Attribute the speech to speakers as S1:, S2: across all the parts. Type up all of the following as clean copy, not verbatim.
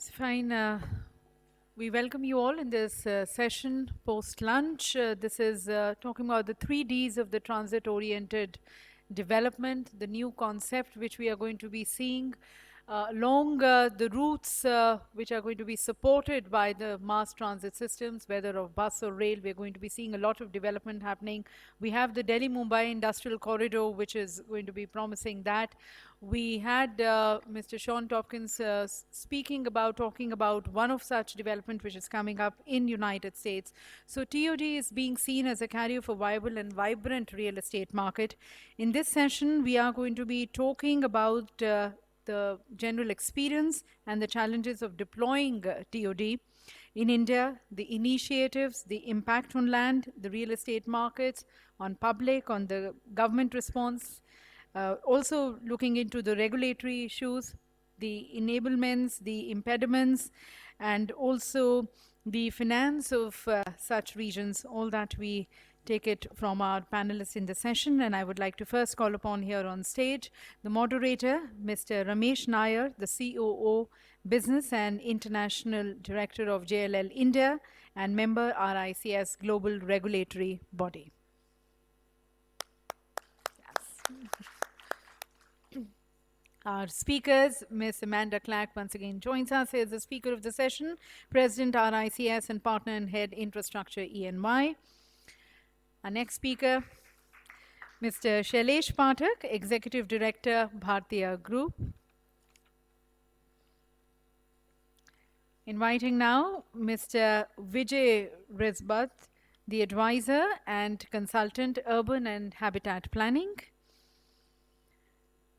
S1: It's fine. We welcome you all in this session post-lunch. This is talking about the 3Ds of the transit-oriented development, the new concept which we are going to be seeing along the routes which are going to be supported by the mass transit systems, whether of bus or rail. We're going to be seeing a lot of development happening. We have the Delhi-Mumbai Industrial Corridor, which is going to be promising that. We had Mr. Sean Tompkins talking about one of such development which is coming up in United States. So TOD is being seen as a carrier for viable and vibrant real estate market. In this session, we are going to be talking about the general experience and the challenges of deploying TOD. In India, the initiatives, the impact on land, the real estate markets, on public, on the government response, also looking into the regulatory issues, the enablements, the impediments, and also the finance of such regions, all that we take it from our panelists in the session. And I would like to first call upon here on stage the moderator, Mr. Ramesh Nair, the COO, Business and International Director of JLL India, and member RICS Global Regulatory Body. Yes. Our speakers, Ms. Amanda Clack once again joins us as the speaker of the session, President RICS and partner and head infrastructure ENY. Our next speaker, Mr. Shailesh Pathak, Executive Director, Bhartiya Group. Inviting now Mr. Vijay Rizbath, the advisor and consultant, urban and habitat planning.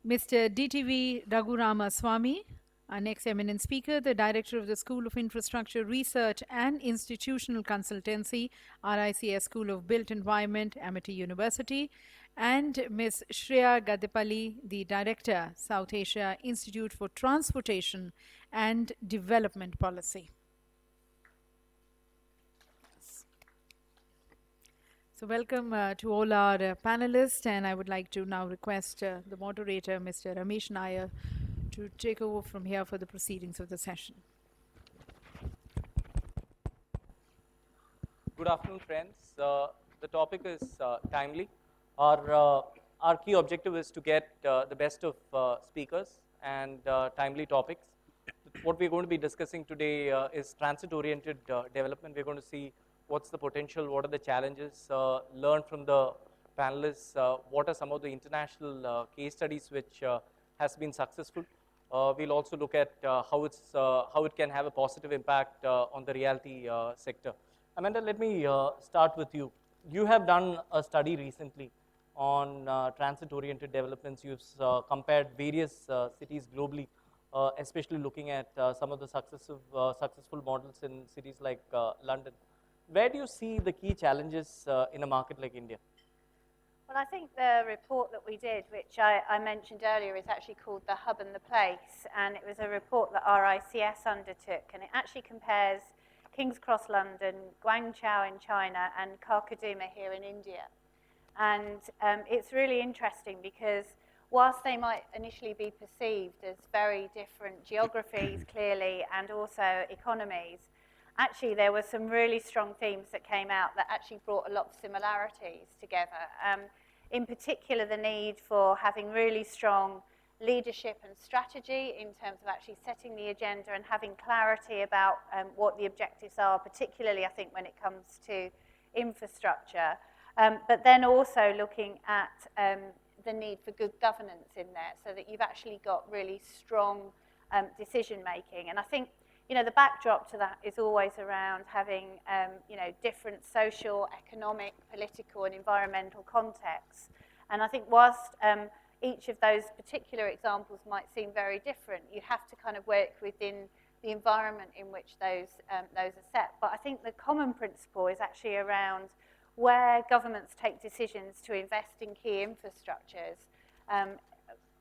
S1: Mr. DTV Raghurama Swamy, our next eminent speaker, the director of the School of Infrastructure Research and Institutional Consultancy, RICS School of Built Environment, Amity University, and Ms. Shreya Gadepalli, the director, South Asia Institute for Transportation and Development Policy. So welcome to all our panelists, and I would like to now request the moderator, Mr. Ramesh Nair, to take over from here for the proceedings of the session.
S2: Good afternoon, friends. The topic is timely. Our key objective is to get the best of speakers and timely topics. What we're going to be discussing today is transit-oriented development. We're going to see what's the potential, what are the challenges, learn from the panelists, what are some of the international case studies which has been successful. We'll also look at how it can have a positive impact on the realty sector. Amanda, let me start with you. You have done a study recently on transit-oriented developments. You've compared various cities globally, especially looking at some of the successful models in cities like London. Where do you see the key challenges in a market like India?
S3: Well, I think the report that we did, which I mentioned earlier, is actually called The Hub and the Place, and it was a report that RICS undertook, and it actually compares King's Cross, London, Guangzhou in China, and Karkaduma here in India. And it's really interesting because whilst they might initially be perceived as very different geographies, clearly, and also economies, actually there were some really strong themes that came out that actually brought a lot of similarities together. In particular, the need for having really strong leadership and strategy in terms of actually setting the agenda and having clarity about what the objectives are, particularly, I think, when it comes to infrastructure. But then also looking at the need for good governance in there so that you've actually got really strong decision making. And I think, you know, the backdrop to that is always around having, you know, different social, economic, political, and environmental contexts. And I think whilst each of those particular examples might seem very different, you have to kind of work within the environment in which those are set. But I think the common principle is actually around where governments take decisions to invest in key infrastructures,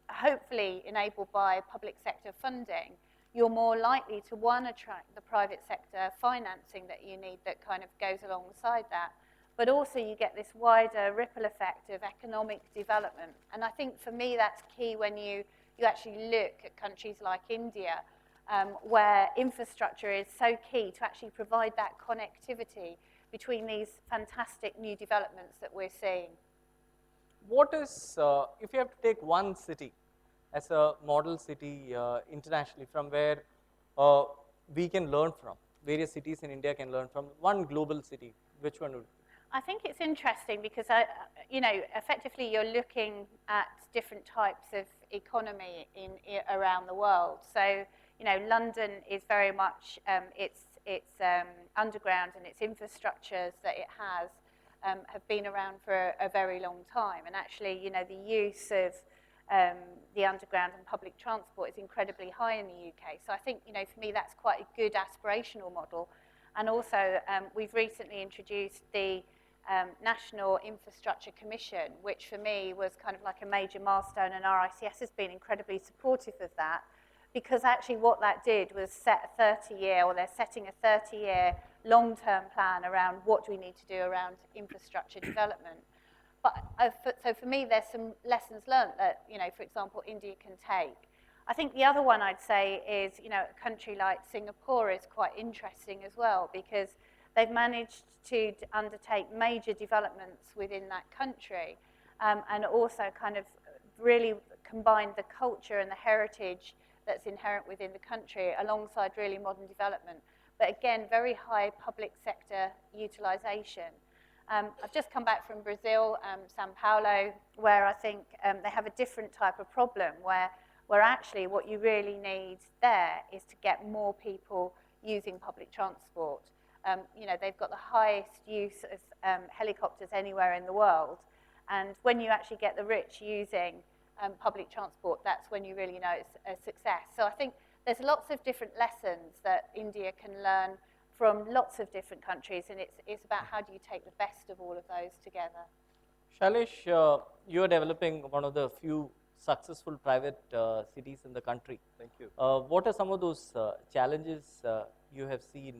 S3: hopefully enabled by public sector funding. You're more likely to, one, attract the private sector financing that you need that kind of goes alongside that, but also you get this wider ripple effect of economic development. And I think for me that's key when you actually look at countries like India, where infrastructure is so key to actually provide that connectivity between these fantastic new developments that we're seeing.
S2: What is, if you have to take one city as a model city internationally from where we can learn from, various cities in India can learn from, one global city, which one would it be?
S3: I think it's interesting because, effectively you're looking at different types of economy around the world. So, London is very much its underground and its infrastructures that it has have been around for a very long time. And actually, the use of the underground and public transport is incredibly high in the UK. So I think, for me, that's quite a good aspirational model. And also, we've recently introduced the National Infrastructure Commission, which for me was kind of like a major milestone, and RICS has been incredibly supportive of that, because actually what that did was set a 30-year, or they're setting a 30-year long-term plan around what do we need to do around infrastructure development. But so for me, there's some lessons learned that, for example, India can take. I think the other one I'd say is, a country like Singapore is quite interesting as well, because they've managed to undertake major developments within that country, and also kind of really combine the culture and the heritage that's inherent within the country alongside really modern development. But again, very high public sector utilization. I've just come back from Brazil, Sao Paulo, where I think they have a different type of problem, where actually what you really need there is to get more people using public transport. They've got the highest use of helicopters anywhere in the world. And when you actually get the rich using public transport, that's when you really know it's a success. So I think there's lots of different lessons that India can learn from lots of different countries, and it's about how do you take the best of all of those together.
S2: Shailesh, you are developing one of the few successful private cities in the country.
S4: Thank you.
S2: What are some of those challenges you have seen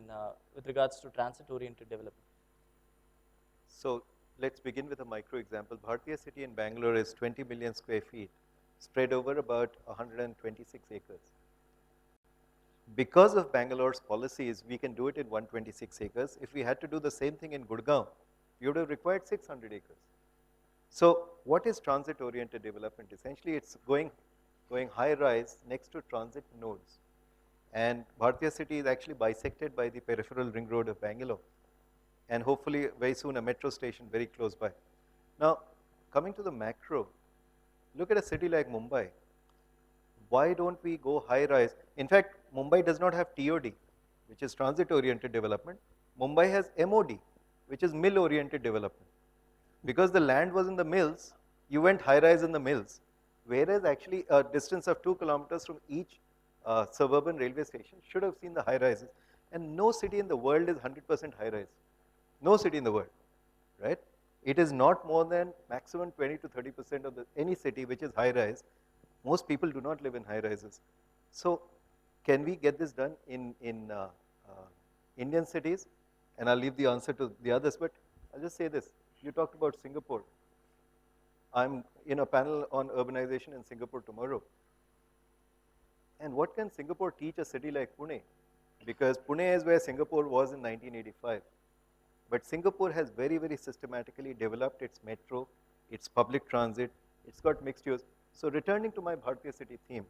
S2: with regards to transit-oriented development?
S4: So let's begin with a micro example. Bhartiya city in Bangalore is 20 million square feet, spread over about 126 acres. Because of Bangalore's policies, we can do it in 126 acres. If we had to do the same thing in Gurgaon, we would have required 600 acres. So what is transit-oriented development? Essentially, it's going high-rise next to transit nodes. And Bhartiya city is actually bisected by the peripheral ring road of Bangalore. And hopefully, very soon, a metro station very close by. Now, coming to the macro, look at a city like Mumbai. Why don't we go high-rise? In fact, Mumbai does not have TOD, which is transit-oriented development. Mumbai has MOD, which is mill-oriented development. Because the land was in the mills, you went high-rise in the mills, whereas actually a distance of 2 kilometers from each suburban railway station should have seen the high-rises. And no city in the world is 100% high-rise. No city in the world, right? It is not more than maximum 20 to 30% of any city which is high-rise. Most people do not live in high-rises. So can we get this done in Indian cities? And I'll leave the answer to the others, but I'll just say this. You talked about Singapore. I'm in a panel on urbanization in Singapore tomorrow. And what can Singapore teach a city like Pune? Because Pune is where Singapore was in 1985. But Singapore has very, very systematically developed its metro, its public transit, it's got mixed use. So returning to my Bhartiya city theme,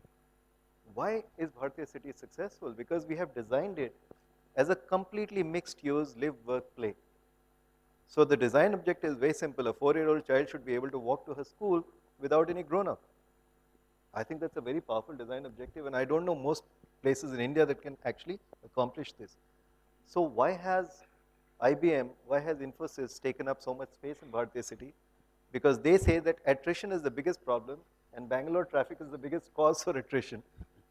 S4: why is Bhartiya city successful? Because we have designed it as a completely mixed use live, work, play. So the design objective is very simple. A 4-year-old child should be able to walk to her school without any grown-up. I think that's a very powerful design objective, and I don't know most places in India that can actually accomplish this. So why has IBM, why has Infosys taken up so much space in Bhartiya city? Because they say that attrition is the biggest problem, and Bangalore traffic is the biggest cause for attrition.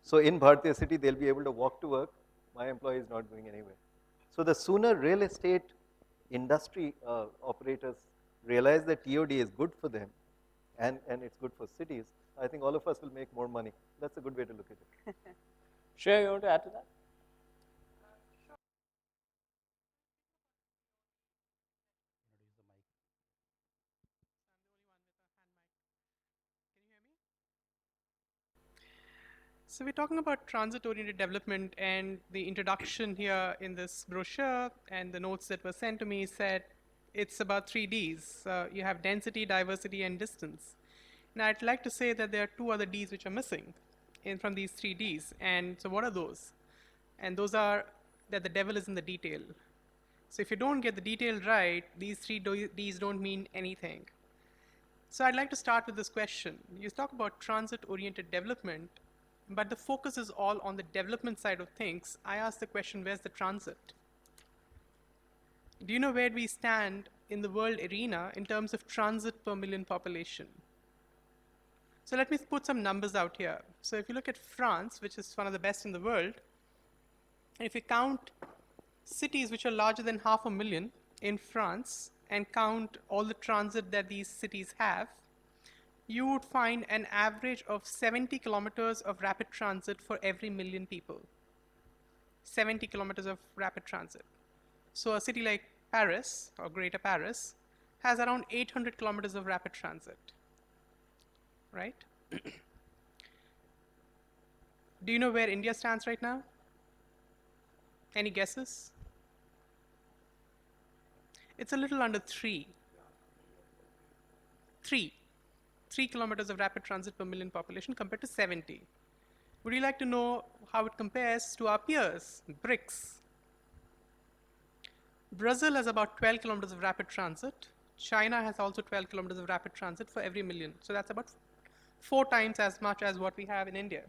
S4: So in Bhartiya city, they'll be able to walk to work. My employee is not going anywhere. So the sooner real estate industry operators realize that TOD is good for them and it's good for cities, I think all of us will make more money. That's a good way to look at it.
S2: Shreya, you want to add to that?
S5: So we're talking about transit-oriented development, and the introduction here in this brochure and the notes that were sent to me said it's about 3Ds. You have density, diversity, and distance. Now I'd like to say that there are two other Ds which are missing from these 3Ds. And so what are those? And those are that the devil is in the detail. So if you don't get the detail right, these 3Ds don't mean anything. So I'd like to start with this question. You talk about transit-oriented development, but the focus is all on the development side of things. I ask the question, where's the transit? Do you know where we stand in the world arena in terms of transit per million population? So let me put some numbers out here. So if you look at France, which is one of the best in the world, and if you count cities which are larger than 500,000 in France and count all the transit that these cities have, you would find an average of 70 kilometers of rapid transit for every million people. 70 kilometers of rapid transit. So a city like Paris, or Greater Paris, has around 800 kilometers of rapid transit, right? Do you know where India stands right now? Any guesses? It's a little under 3. 3 kilometers of rapid transit per million population compared to 70. Would you like to know how it compares to our peers, BRICS? Brazil has about 12 kilometers of rapid transit. China has also 12 kilometers of rapid transit for every million. So that's about 4 times as much as what we have in India.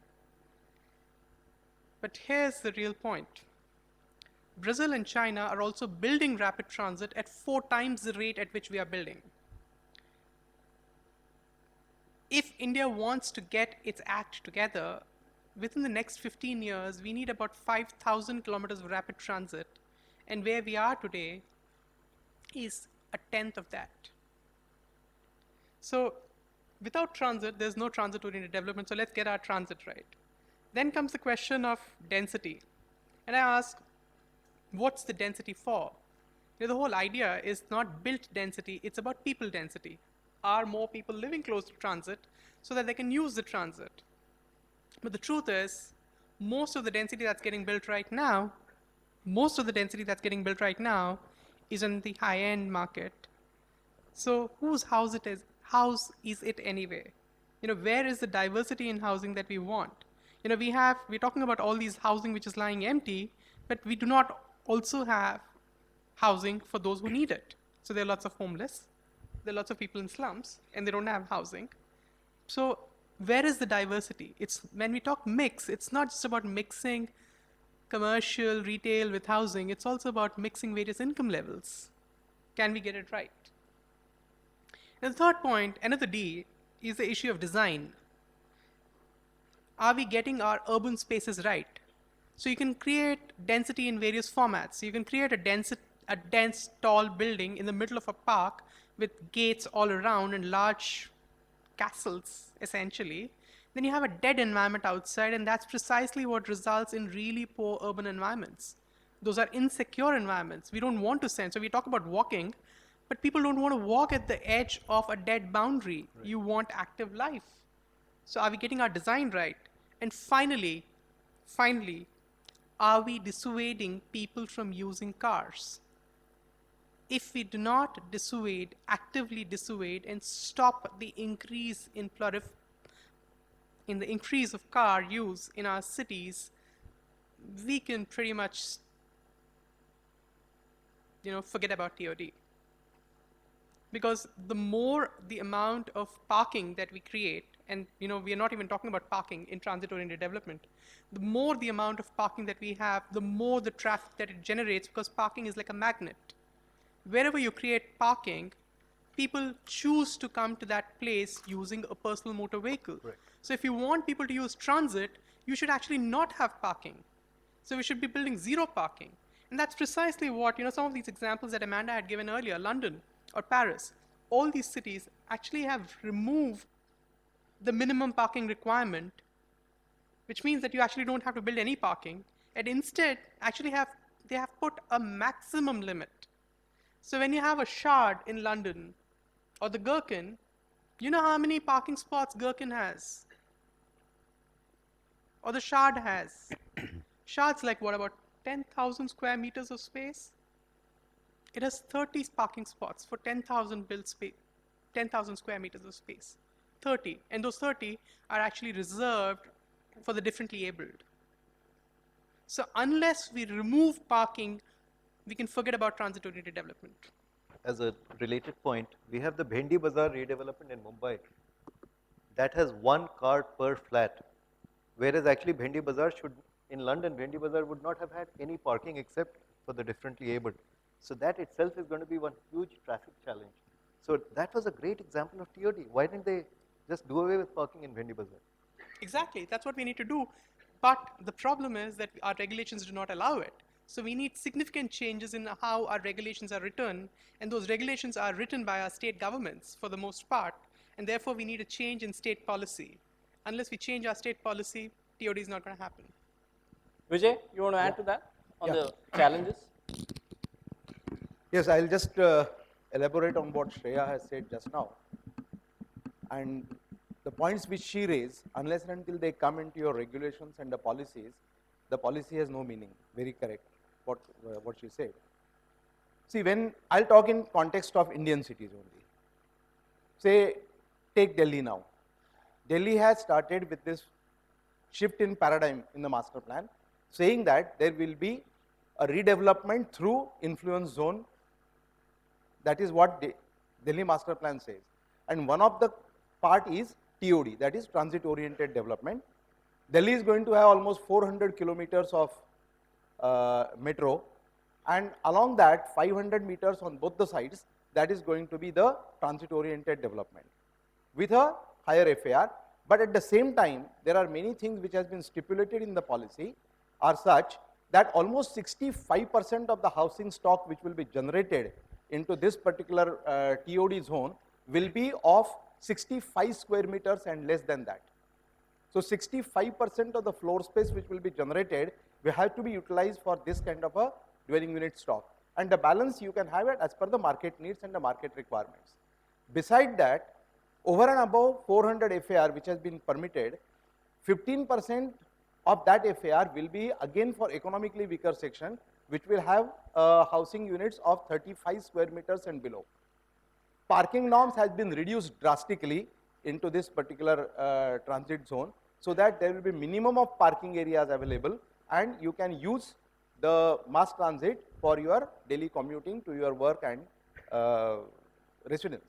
S5: But here's the real point. Brazil and China are also building rapid transit at 4 times the rate at which we are building. If India wants to get its act together, within the next 15 years, we need about 5,000 kilometers of rapid transit, and where we are today is a tenth of that. So without transit, there's no transit-oriented development, so let's get our transit right. Then comes the question of density. And I ask, what's the density for? The whole idea is not built density, it's about people density. Are more people living close to transit so that they can use the transit? But the truth is, most of the density that's getting built right now is in the high-end market. So whose house is it anyway? Where is the diversity in housing that we want? We're talking about all these housing which is lying empty, but we do not also have housing for those who need it. So there are lots of homeless, there are lots of people in slums, and they don't have housing. So where is the diversity? When we talk mix, it's not just about mixing commercial, retail with housing, it's also about mixing various income levels. Can we get it right? And the third point, another D, is the issue of design. Are we getting our urban spaces right? So you can create density in various formats. You can create a dense, tall building in the middle of a park with gates all around and large castles, essentially. Then you have a dead environment outside, and that's precisely what results in really poor urban environments. Those are insecure environments. We don't want to send. So we talk about walking, but people don't want to walk at the edge of a dead boundary. Right. You want active life. So are we getting our design right? And finally, are we dissuading people from using cars? If we do not actively dissuade and stop the increase in the increase of car use in our cities, we can pretty much forget about TOD. Because the more the amount of parking that we create, and we are not even talking about parking in transit-oriented development, the more the amount of parking that we have, the more the traffic that it generates, because parking is like a magnet. Wherever you create parking, people choose to come to that place using a personal motor vehicle. Right. So if you want people to use transit, you should actually not have parking. So we should be building zero parking. And that's precisely what, some of these examples that Amanda had given earlier, London or Paris, all these cities actually have removed the minimum parking requirement, which means that you actually don't have to build any parking, and instead actually they have put a maximum limit. So when you have a Shard in London or the Gherkin, you know how many parking spots Gherkin has? or the Shard has. Shard's like what, about 10,000 square meters of space? It has 30 parking spots for 10,000 built space, 10,000 square meters of space. 30, and those 30 are actually reserved for the differently abled. So unless we remove parking, we can forget about transit-oriented development.
S4: As a related point, we have the Bhendi Bazaar redevelopment in Mumbai that has 1 car per flat, whereas actually Bhendi Bazaar should, in London, Bhendi Bazaar would not have had any parking except for the differently abled. So that itself is going to be one huge traffic challenge. So that was a great example of TOD. Why didn't they just do away with parking in Bhendi Bazaar?
S5: Exactly, that's what we need to do. But the problem is that our regulations do not allow it. So we need significant changes in how our regulations are written, and those regulations are written by our state governments for the most part, and therefore we need a change in state policy. Unless we change our state policy, TOD is not going to happen.
S2: Vijay, you want to add to that on the challenges?
S6: Yes, I'll just elaborate on what Shreya has said just now. And the points which she raised, unless and until they come into your regulations and the policy has no meaning. Very correct, what she said. See, when I'll talk in context of Indian cities only. Say, take Delhi now. Delhi has started with this shift in paradigm in the master plan, saying that there will be a redevelopment through influence zone. That is what Delhi master plan says. And one of the part is TOD, that is transit oriented development. Delhi is going to have almost 400 kilometers of metro, and along that 500 meters on both the sides, that is going to be the transit oriented development with a higher FAR. But at the same time, there are many things which has been stipulated in the policy are such that almost 65% of the housing stock which will be generated into this particular TOD zone will be of 65 square meters and less than that. So 65% of the floor space which will be generated will have to be utilized for this kind of a dwelling unit stock. And the balance you can have it as per the market needs and the market requirements. Beside that, over and above 400 FAR which has been permitted, 15% of that FAR will be again for economically weaker section, which will have housing units of 35 square meters and below. Parking norms has been reduced drastically into this particular transit zone, so that there will be minimum of parking areas available, and you can use the mass transit for your daily commuting to your work and residence.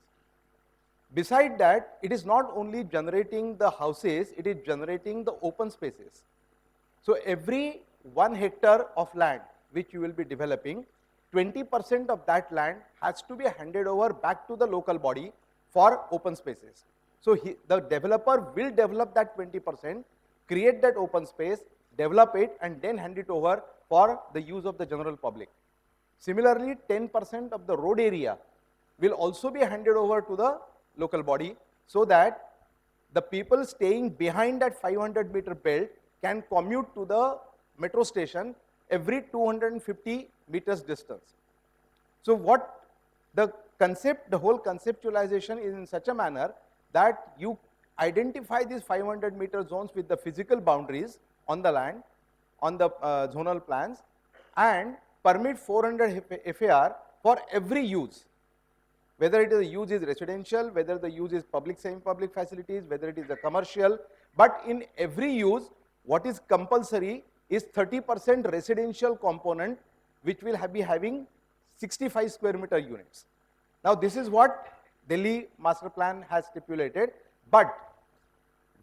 S6: Beside that, it is not only generating the houses, it is generating the open spaces. So every 1 hectare of land which you will be developing, 20% of that land has to be handed over back to the local body for open spaces. So the developer will develop that 20%, create that open space, develop it, and then hand it over for the use of the general public. Similarly, 10% of the road area will also be handed over to the local body, so that the people staying behind that 500-meter belt can commute to the metro station every 250 meters distance. So what the concept, the whole conceptualization is in such a manner that you identify these 500-meter zones with the physical boundaries on the land, on the zonal plans, and permit 400 FAR for every use. Whether it is the use is residential, whether the use is public, semi-public facilities, whether it is a commercial, but in every use, what is compulsory is 30% residential component, which will be having 65 square meter units. Now this is what Delhi master plan has stipulated, but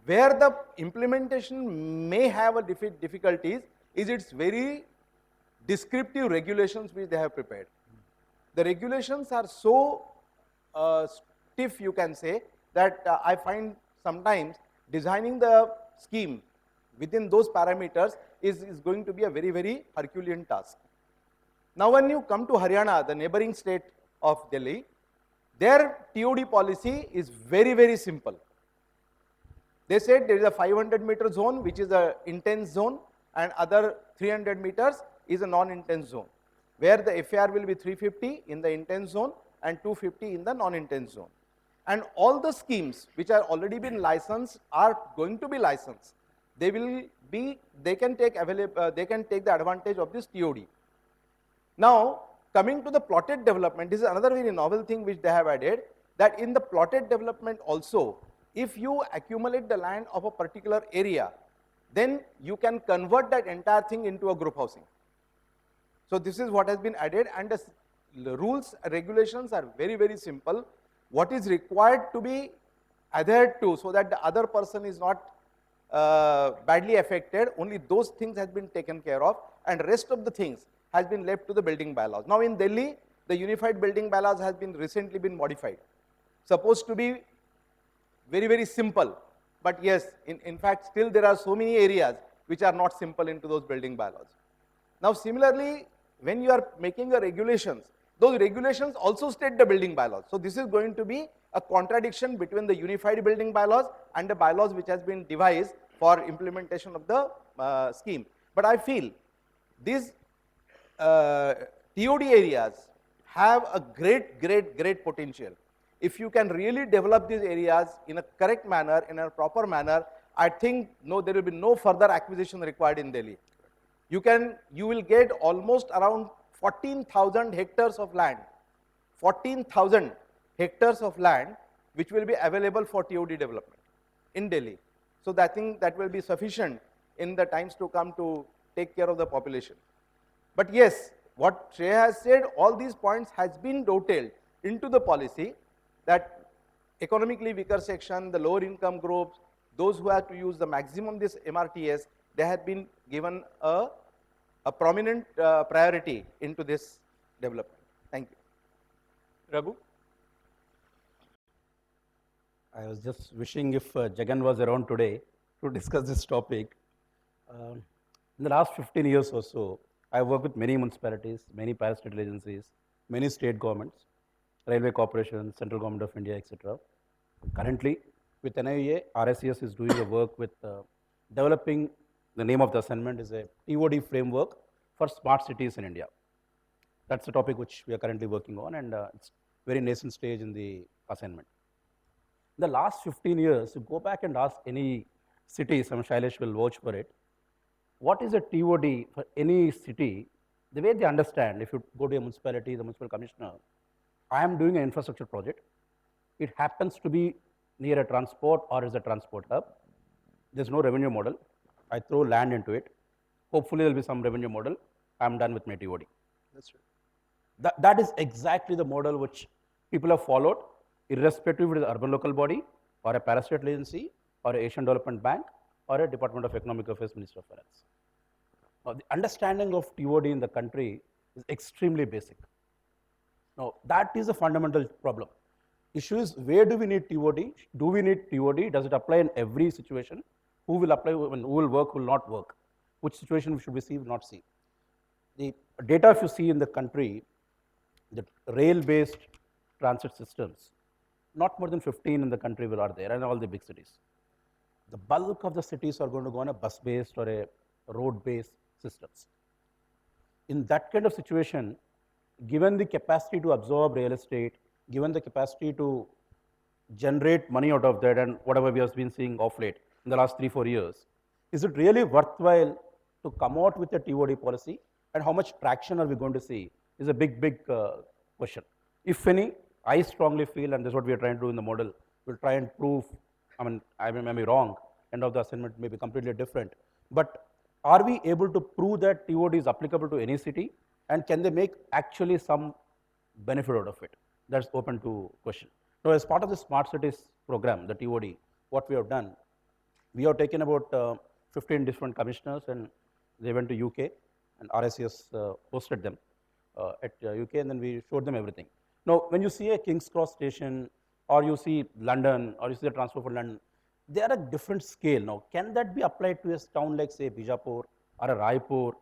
S6: where the implementation may have a difficulties is its very descriptive regulations which they have prepared. The regulations are so stiff, you can say, that I find sometimes designing the scheme within those parameters is going to be a very, very Herculean task. Now when you come to Haryana, the neighboring state of Delhi, their TOD policy is very, very simple. They said there is a 500-meter zone which is an intense zone, and other 300 meters is a non-intense zone, where the FAR will be 350 in the intense zone and 250 in the non-intense zone. And all the schemes which are already been licensed are going to be licensed they can take the advantage of this TOD. Now, coming to the plotted development, this is another very novel thing which they have added, that in the plotted development also, if you accumulate the land of a particular area, then you can convert that entire thing into a group housing. So this is what has been added, and the rules, regulations are very, very simple. What is required to be adhered to so that the other person is not badly affected, only those things has been taken care of, and rest of the things has been left to the building bylaws. Now in Delhi, the unified building bylaws has been recently been modified. Supposed to be very, very simple, but yes, in fact, still there are so many areas which are not simple into those building bylaws. Now similarly, when you are making the regulations, those regulations also state the building bylaws. So this is going to be a contradiction between the unified building bylaws and the bylaws which has been devised for implementation of the scheme. But I feel these TOD areas have a great potential. If you can really develop these areas in a correct manner, in a proper manner, I think there will be no further acquisition required in Delhi. You will get almost around 14,000 hectares of land, 14,000 hectares of land which will be available for TOD development in Delhi. So I think that will be sufficient in the times to come to take care of the population. But yes, what Shreya has said, all these points has been dovetailed into the policy, that economically weaker section, the lower income groups, those who have to use the maximum this MRTS, they have been given a prominent priority into this development. Thank you.
S2: Raghu?
S7: I was just wishing if Jagan was around today to discuss this topic. In the last 15 years or so, I worked with many municipalities, many parastatal agencies, many state governments, Railway Corporation, Central Government of India, etc. Currently, with NIA, RSCS is doing a work with developing, the name of the assignment is a TOD framework for smart cities in India. That's the topic which we are currently working on, and it's very nascent stage in the assignment. In the last 15 years, you go back and ask any city, some Shailesh will vouch for it, what is a TOD for any city? The way they understand, if you go to a municipality, the municipal commissioner, I am doing an infrastructure project. It happens to be near a transport or is a transport hub. There's no revenue model. I throw land into it. Hopefully there'll be some revenue model. I'm done with my TOD.
S6: That's right.
S7: That is exactly the model which people have followed, irrespective of it is urban local body or a parastatal agency or a Asian Development Bank or a Department of Economic Affairs, Ministry of Finance. Now, the understanding of TOD in the country is extremely basic. Now, that is a fundamental problem. Issue is, where do we need TOD? Do we need TOD? Does it apply in every situation? Who will apply, who will work, who will not work? Which situation should we see, will not see? The data if you see in the country, the rail-based transit systems, not more than 15 in the country are there, and all the big cities. The bulk of the cities are going to go on a bus-based or a road-based systems. In that kind of situation, given the capacity to absorb real estate, given the capacity to generate money out of that and whatever we have been seeing of late in the last 3-4 years, is it really worthwhile to come out with a TOD policy, and how much traction are we going to see is a big question. If any, I strongly feel, and this is what we are trying to do in the model, we'll try and prove, I may be wrong, end of the assignment may be completely different, but are we able to prove that TOD is applicable to any city, and can they make actually some benefit out of it? That's open to question. Now, as part of the Smart Cities program, the TOD, what we have done, we have taken about 15 different commissioners, and they went to UK, and RSCS hosted them at UK, and then we showed them everything. Now, when you see a King's Cross station, or you see London, or you see the Transport for London, they are a different scale. Now, can that be applied to a town like, say, Bijapur or a Raipur?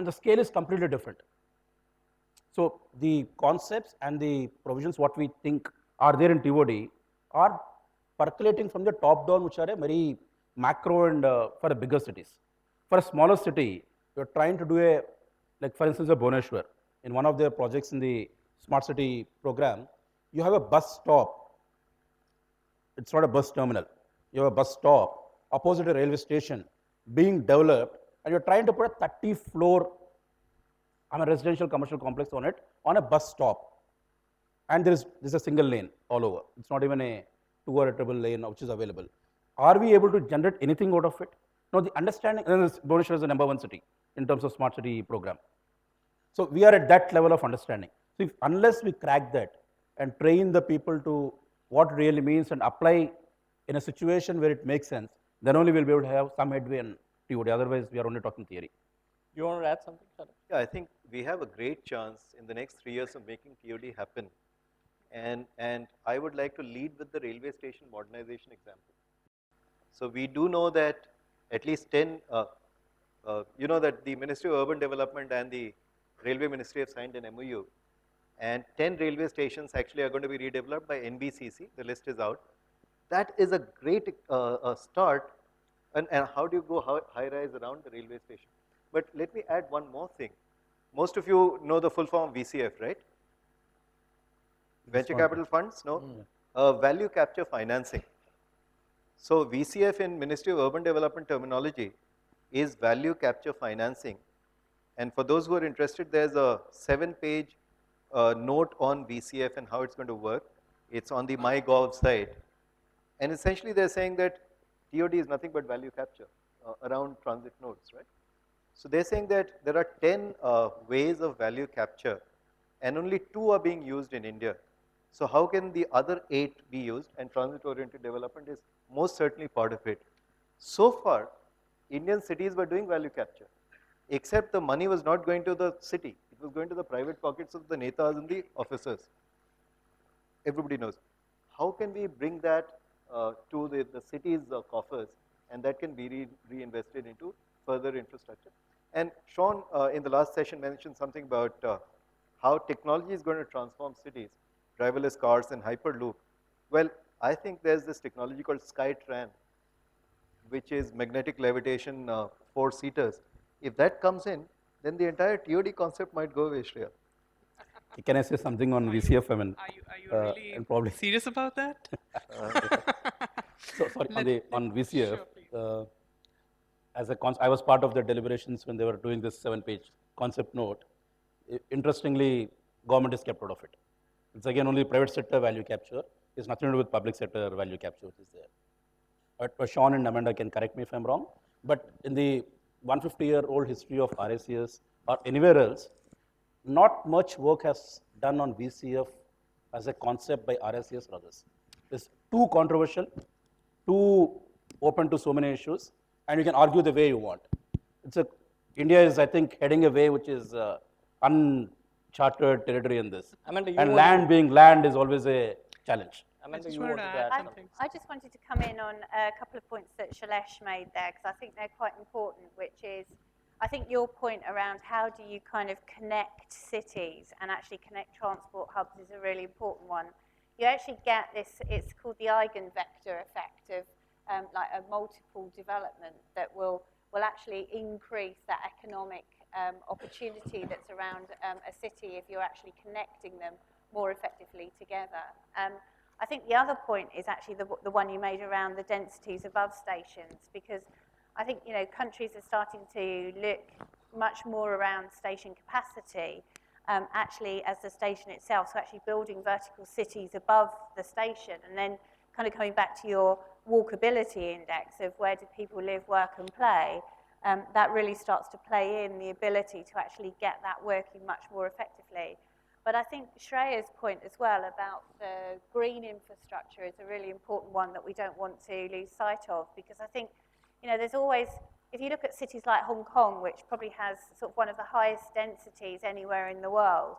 S7: The scale is completely different. So, the concepts and the provisions, what we think are there in TOD, are percolating from the top down, which are a very macro and for the bigger cities. For a smaller city, you're trying to do like for instance, Bhubaneswar, in one of their projects in the Smart City program, you have a bus stop. It's not a bus terminal. You have a bus stop opposite a railway station being developed, and you're trying to put a 30-floor residential commercial complex on it on a bus stop. And there's a single lane all over. It's not even a two or a triple lane which is available. Are we able to generate anything out of it? No, the understanding, and Bhubaneswar is the #1 city in terms of smart city program. So we are at that level of understanding. So unless we crack that and train the people to what really means and apply in a situation where it makes sense, then only we'll be able to have some headway in TOD. Otherwise, we are only talking theory.
S2: You want to add something, Shalin?
S4: Yeah, I think we have a great chance in the next 3 years of making TOD happen. And I would like to lead with the railway station modernization example. So we do know that at least 10, you know that the Ministry of Urban Development and the Railway Ministry have signed an MOU, and 10 railway stations actually are going to be redeveloped by NBCC. The list is out. That is a great start. And how do you go high-rise around the railway station? But let me add one more thing. Most of you know the full form of VCF, right? Venture capital funds, no? Value capture financing. So VCF in Ministry of Urban Development terminology is value capture financing. And for those who are interested, there's a 7-page note on VCF and how it's going to work. It's on the MyGov site. And essentially they're saying that TOD is nothing but value capture around transit nodes, right? So they're saying that there are 10 ways of value capture and only 2 are being used in India. So how can the other 8 be used? And transit-oriented development is most certainly part of it. So far, Indian cities were doing value capture, except the money was not going to the city. It was going to the private pockets of the netas and the officers. Everybody knows. How can we bring that to the city's coffers, and that can be reinvested into further infrastructure? And Sean, in the last session, mentioned something about how technology is going to transform cities, driverless cars and Hyperloop. Well, I think there's this technology called SkyTran, which is magnetic levitation 4-seaters. If that comes in, then the entire TOD concept might go away, Shreya.
S7: Can I say something on VCF?
S5: Are you really
S7: and probably
S5: serious about that?
S7: so sorry on VCF.
S5: Sure, please.
S7: I was part of the deliberations when they were doing this 7-page concept note. Interestingly, government is kept out of it. It's again only private sector value capture. It's nothing to do with public sector value capture which is there. But Sean and Amanda can correct me if I'm wrong. But in the 150-year-old history of RACS or anywhere else, not much work has done on VCF as a concept by RACS or others. It's too controversial, too open to so many issues, and you can argue the way you want. India is, I think, heading a way which is uncharted territory in this.
S2: Amanda,
S7: and land being land is always a challenge.
S2: Amanda,
S5: just
S2: you
S5: wanted
S2: wanted
S5: to
S2: to
S5: add
S2: add
S3: I,
S2: something?
S3: I just wanted to come in on a couple of points that Shailesh made there, because I think they're quite important, which is, I think your point around how do you kind of connect cities and actually connect transport hubs is a really important one. You actually get this, it's called the eigenvector effect of like a multiple development that will actually increase that economic opportunity that's around a city if you're actually connecting them more effectively together. I think the other point is actually the one you made around the densities above stations, because I think, you know, countries are starting to look much more around station capacity, actually as the station itself, so actually building vertical cities above the station, and then kind of coming back to your walkability index of where do people live, work and play, that really starts to play in the ability to actually get that working much more effectively. But I think Shreya's point as well about the green infrastructure is a really important one that we don't want to lose sight of, because I think, you know, there's always, if you look at cities like Hong Kong, which probably has sort of one of the highest densities anywhere in the world,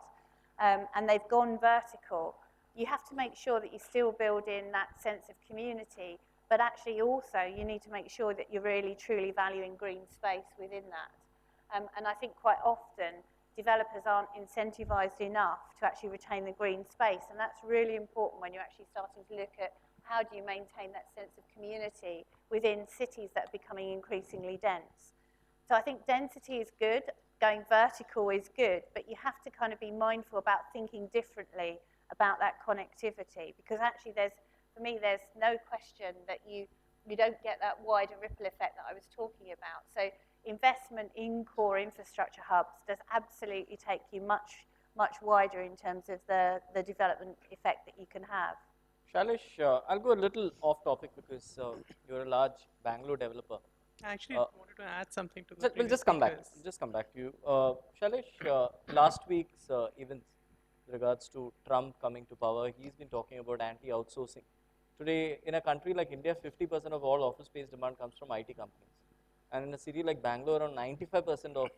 S3: and they've gone vertical, you have to make sure that you still build in that sense of community, but actually also you need to make sure that you're really truly valuing green space within that. And I think quite often developers aren't incentivized enough to actually retain the green space, and that's really important when you're actually starting to look at how do you maintain that sense of community within cities that are becoming increasingly dense. So I think density is good, going vertical is good, but you have to kind of be mindful about thinking differently about that connectivity, because actually for me, there's no question that you you don't get that wider ripple effect that I was talking about. So investment in core infrastructure hubs does absolutely take you much wider in terms of the development effect that you can have.
S2: Shailesh, I'll go a little off topic because you're a large Bangalore developer.
S5: I actually
S2: Uh,
S5: wanted to add something to the
S2: We'll
S5: previous
S2: just come back.
S5: speakers.
S2: We'll just come back to you. Shailesh, last week's events with regards to Trump coming to power, he's been talking about anti-outsourcing. Today, in a country like India, 50% of all office space demand comes from IT companies. And in a city like Bangalore, around 95% of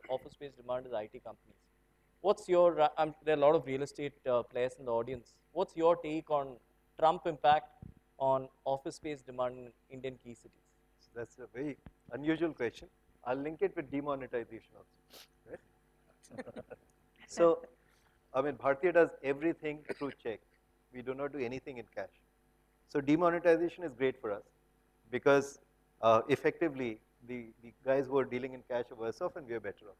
S2: office space demand is IT companies. What's your, there are a lot of real estate players in the audience. What's your take on Trump impact on office space demand in Indian key cities?
S4: So that's a very unusual question. I'll link it with demonetization also. Right? So, I mean, Bhartiya does everything through check. We do not do anything in cash. So demonetization is great for us because effectively the guys who are dealing in cash are worse off and we are better off.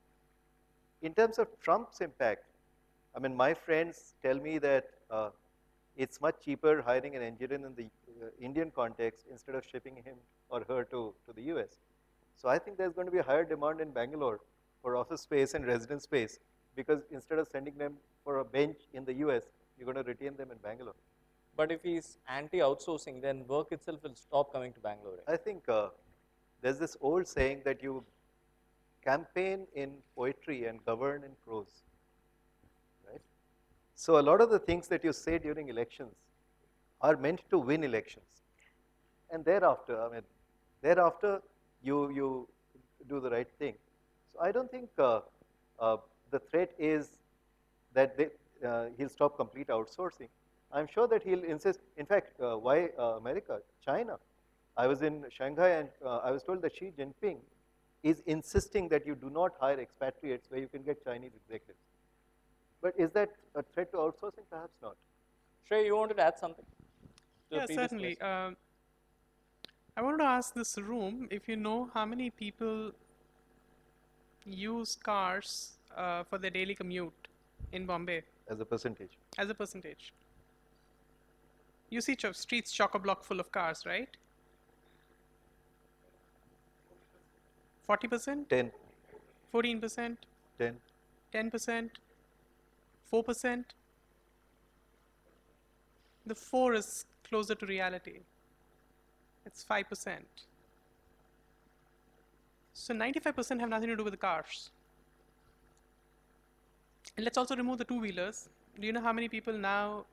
S4: In terms of Trump's impact, I mean, my friends tell me that it's much cheaper hiring an engineer in the Indian context instead of shipping him or her to the US. So I think there's going to be a higher demand in Bangalore for office space and residence space because instead of sending them for a bench in the US, you're going to retain them in Bangalore.
S2: But if he's anti-outsourcing, then work itself will stop coming to Bangalore. Right?
S4: I think there's this old saying that you campaign in poetry and govern in prose, right? So a lot of the things that you say during elections are meant to win elections. And thereafter, I mean, thereafter you do the right thing. So I don't think the threat is that he'll stop complete outsourcing. I'm sure that he'll insist. In fact, why America? China. I was in Shanghai and I was told that Xi Jinping is insisting that you do not hire expatriates where you can get Chinese executives. But is that a threat to outsourcing? Perhaps not.
S2: Shrey, you wanted to add something to the
S5: Yeah,
S2: previous
S5: certainly.
S2: question?
S5: I wanted to ask this room if you know how many people use cars for their daily commute in Bombay
S4: As a percentage.
S5: as a percentage. You see streets chock-a-block full of cars, right? 40%?
S4: 10,
S5: 14%?
S4: 10.
S5: 10%? 4%? The 4 is closer to reality. It's 5%. So 95% have nothing to do with the cars. And let's also remove the two-wheelers. Do you know how many people now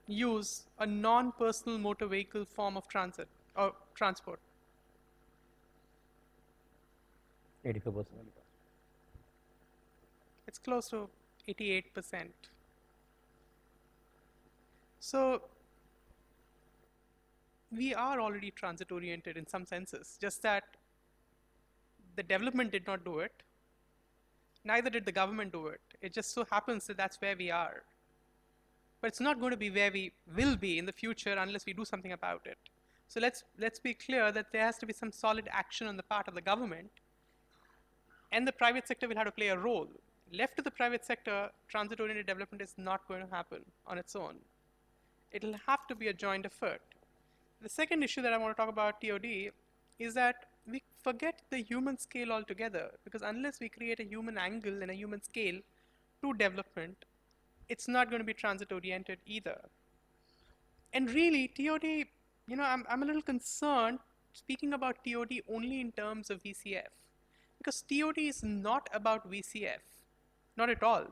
S5: use a non-personal motor vehicle form of transit or transport?
S7: 85%.
S5: It's close to 88%. So we are already transit oriented in some senses, just that the development did not do it. Neither did the government do it. It just so happens that that's where we are. But it's not going to be where we will be in the future unless we do something about it. So let's be clear that there has to be some solid action on the part of the government, and the private sector will have to play a role. Left to the private sector, transit-oriented development is not going to happen on its own. It'll have to be a joint effort. The second issue that I want to talk about TOD is that we forget the human scale altogether, because unless we create a human angle and a human scale to development, it's not going to be transit-oriented either. And really, TOD, I'm a little concerned speaking about TOD only in terms of VCF, because TOD is not about VCF, not at all.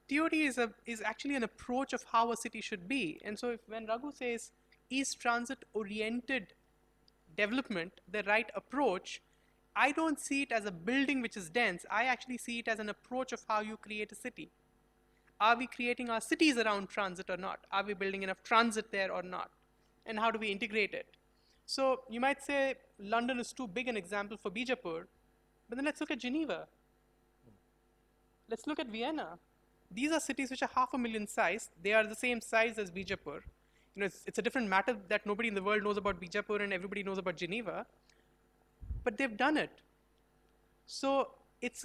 S5: TOD is actually an approach of how a city should be. And so when Raghu says, is transit-oriented development the right approach, I don't see it as a building which is dense. I actually see it as an approach of how you create a city. Are we creating our cities around transit or not? Are we building enough transit there or not? And how do we integrate it? So you might say London is too big an example for Bijapur, but then let's look at Geneva. Let's look at Vienna. These are cities which are 500,000 size. They are the same size as Bijapur. It's a different matter that nobody in the world knows about Bijapur and everybody knows about Geneva, but they've done it. So it's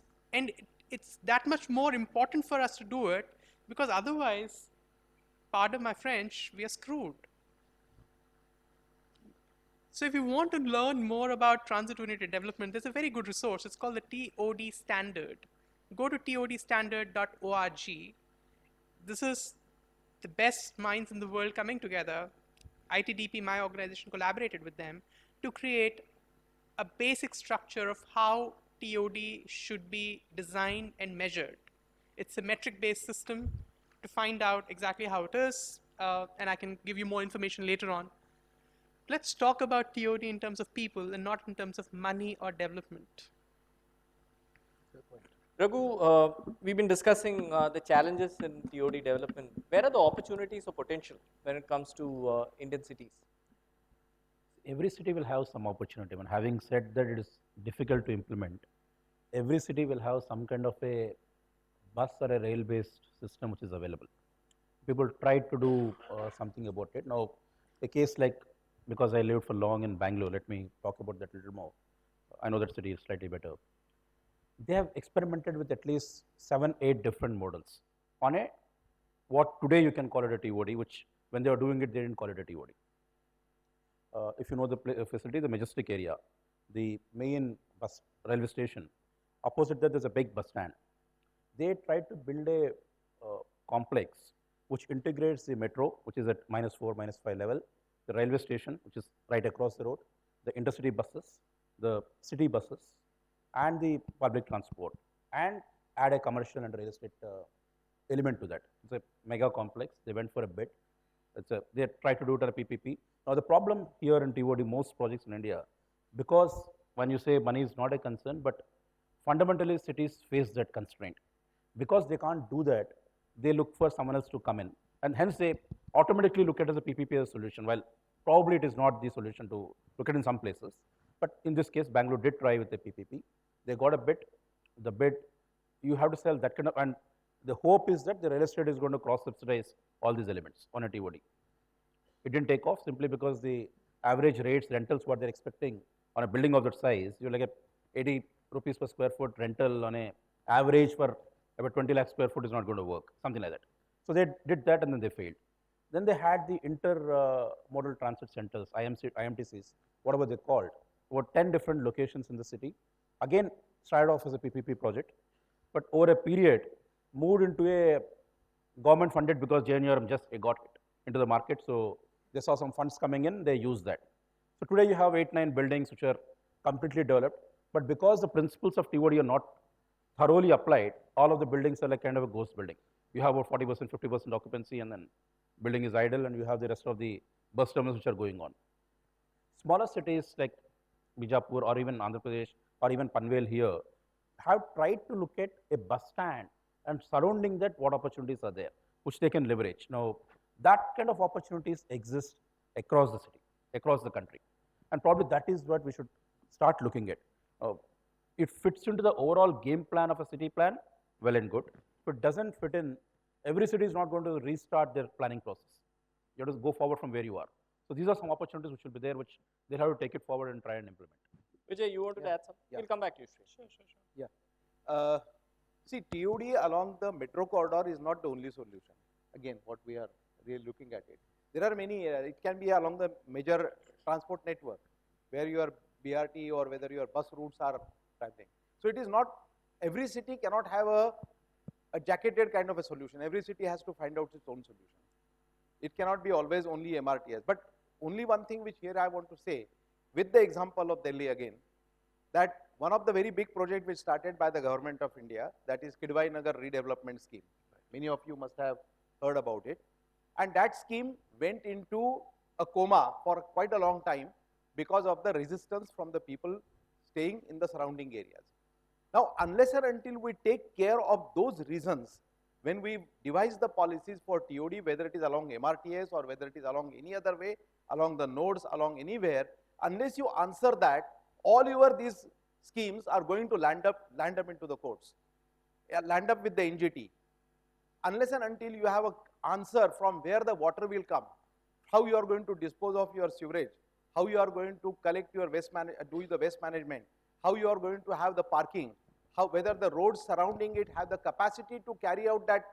S5: that much more important for us to do it, because otherwise, pardon my French, we are screwed. So if you want to learn more about transit-oriented development, there's a very good resource. It's called the TOD standard. Go to todstandard.org. This is the best minds in the world coming together. ITDP, my organization, collaborated with them to create a basic structure of how TOD should be designed and measured. It's a metric-based system to find out exactly how it is, and I can give you more information later on. Let's talk about TOD in terms of people and not in terms of money or development.
S2: Raghu, we've been discussing the challenges in TOD development. Where are the opportunities or potential when it comes to Indian cities?
S7: Every city will have some opportunity. When having said that it is difficult to implement, every city will have some kind of a bus or a rail-based system which is available. People try to do something about it. Now, a case like, because I lived for long in Bangalore, let me talk about that a little more. I know that city is slightly better. They have experimented with at least 7, 8 different models on a, what today you can call it a TOD, which when they were doing it, they didn't call it a TOD. If you know the facility, the Majestic area, the main bus railway station, opposite that there's a big bus stand. They tried to build a complex which integrates the metro, which is at -4, -5 level, the railway station, which is right across the road, the intercity buses, the city buses, and the public transport, and add a commercial and real estate element to that. It's a mega complex. They went for a bid. They tried to do it at a PPP. Now, the problem here in TOD, most projects in India, because when you say money is not a concern, but fundamentally cities face that constraint. Because they can't do that, they look for someone else to come in. And hence they automatically look at it as a PPP as a solution, while probably it is not the solution to look at in some places. But in this case, Bangalore did try with the PPP. They got a bid. The bid, you have to sell that kind of, and the hope is that the real estate is going to cross-subsidize all these elements on a TOD. It didn't take off simply because the average rates, rentals, what they're expecting on a building of that size, you're like a 80 rupees per square foot rental on a average for about 20 lakh square foot is not going to work, something like that. So they did that and then they failed. Then they had the intermodal transit centers, IMTCs, whatever they're called, about 10 different locations in the city. Again, started off as a PPP project, but over a period, moved into a government funded because JNURM just got it into the market. So they saw some funds coming in, they used that. So today you have 8, 9 buildings which are completely developed, but because the principles of TOD are not thoroughly applied, all of the buildings are like kind of a ghost building. You have about 40%, 50% occupancy, and then building is idle, and you have the rest of the bus terminals which are going on. Smaller cities like Bijapur or even Andhra Pradesh or even Panvel here have tried to look at a bus stand and surrounding that what opportunities are there, which they can leverage. Now, that kind of opportunities exist across the city, across the country. And probably that is what we should start looking at. It fits into the overall game plan of a city plan, well and good. If it doesn't fit in, every city is not going to restart their planning process. You have to go forward from where you are. So these are some opportunities which will be there, which they'll have to take it forward and try and implement.
S2: Vijay, you want to add something?
S6: Yeah.
S2: We'll come back to you, Sri.
S6: Yeah. See, TOD along the metro corridor is not the only solution. Again, what we are really looking at it. There are many, it can be along the major transport network, where your BRT or whether your bus routes are traveling. So it is not, every city cannot have a jacketed kind of a solution. Every city has to find out its own solution. It cannot be always only MRTS. But only one thing which here I want to say, with the example of Delhi again, that one of the very big projects which started by the government of India, that is Kidwai Nagar redevelopment scheme. Many of you must have heard about it. And that scheme went into a coma for quite a long time because of the resistance from the people staying in the surrounding areas. Now, unless and until we take care of those reasons, when we devise the policies for TOD, whether it is along MRTS or whether it is along any other way, along the nodes, along anywhere, unless you answer that, all your these schemes are going to land up into the courts, land up with the NGT. Unless and until you have an answer from where the water will come, how you are going to dispose of your sewerage, how you are going to collect your waste, do the waste management, how you are going to have the parking, how whether the roads surrounding it have the capacity to carry out that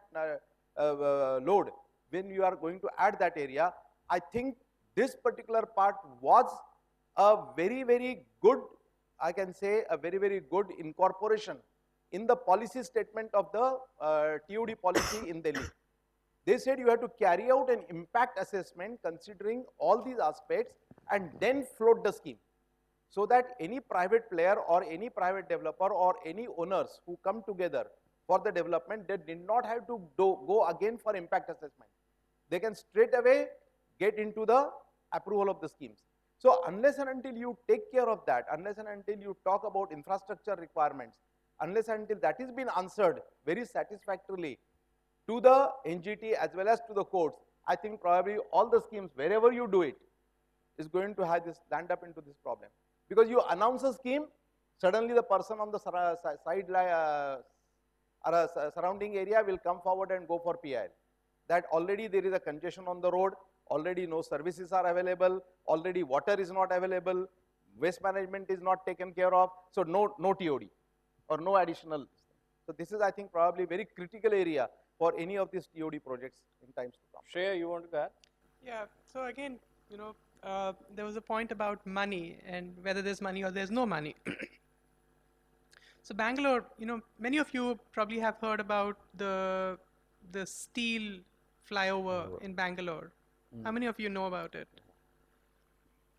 S6: load when you are going to add that area. I think this particular part was a very, very good, I can say, a very, very good incorporation in the policy statement of the TOD policy in Delhi. They said you have to carry out an impact assessment considering all these aspects and then float the scheme, so that any private player or any private developer or any owners who come together for the development, they did not have to go again for impact assessment. They can straight away get into the approval of the schemes. So unless and until you take care of that, unless and until you talk about infrastructure requirements, unless and until that is been answered very satisfactorily to the NGT as well as to the courts, I think probably all the schemes, wherever you do it, is going to have this land up into this problem. Because you announce a scheme, suddenly the person on the surrounding area will come forward and go for PIL. That already there is a congestion on the road, already no services are available, already water is not available, waste management is not taken care of, so no TOD or no additional. So this is, I think, probably very critical area for any of these TOD projects in times to come.
S2: Shreya, you want to add?
S5: Yeah, so again, there was a point about money and whether there's money or there's no money. So Bangalore, many of you probably have heard about the steel flyover in Bangalore. How many of you know about it?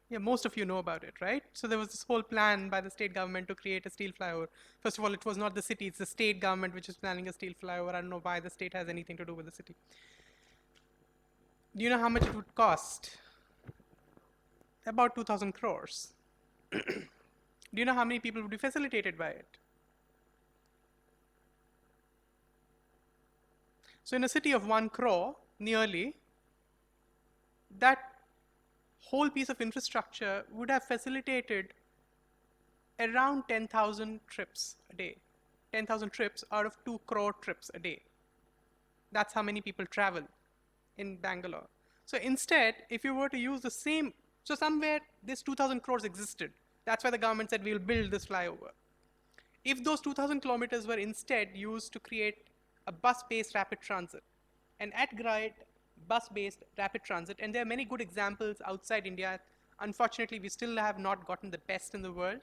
S5: Yeah, most of you know about it, right? So there was this whole plan by the state government to create a steel flyover. First of all, it was not the city, it's the state government which is planning a steel flyover. I don't know why the state has anything to do with the city. Do you know how much it would cost? About 2,000 crores. Do you know how many people would be facilitated by it? So in a city of 1 crore, nearly, that whole piece of infrastructure would have facilitated around 10,000 trips a day. 10,000 trips out of 2 crore trips a day. That's how many people travel in Bangalore. So instead, if you were to use the same, so somewhere this 2,000 crores existed. That's why the government said we'll build this flyover. If those 2,000 kilometers were instead used to create a bus-based rapid transit, an at-grade bus-based rapid transit, and there are many good examples outside India. Unfortunately, we still have not gotten the best in the world,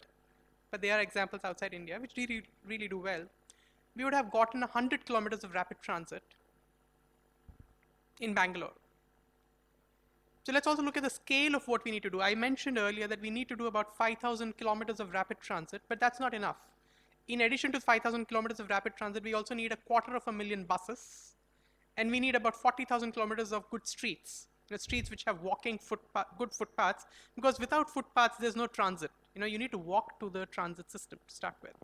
S5: but there are examples outside India which really do well. We would have gotten 100 kilometers of rapid transit in Bangalore. So let's also look at the scale of what we need to do. I mentioned earlier that we need to do about 5,000 kilometers of rapid transit, but that's not enough. In addition to 5,000 kilometers of rapid transit, we also need 250,000 buses, and we need about 40,000 kilometers of good streets, streets which have walking good footpaths, because without footpaths, there's no transit. You need to walk to the transit system to start with.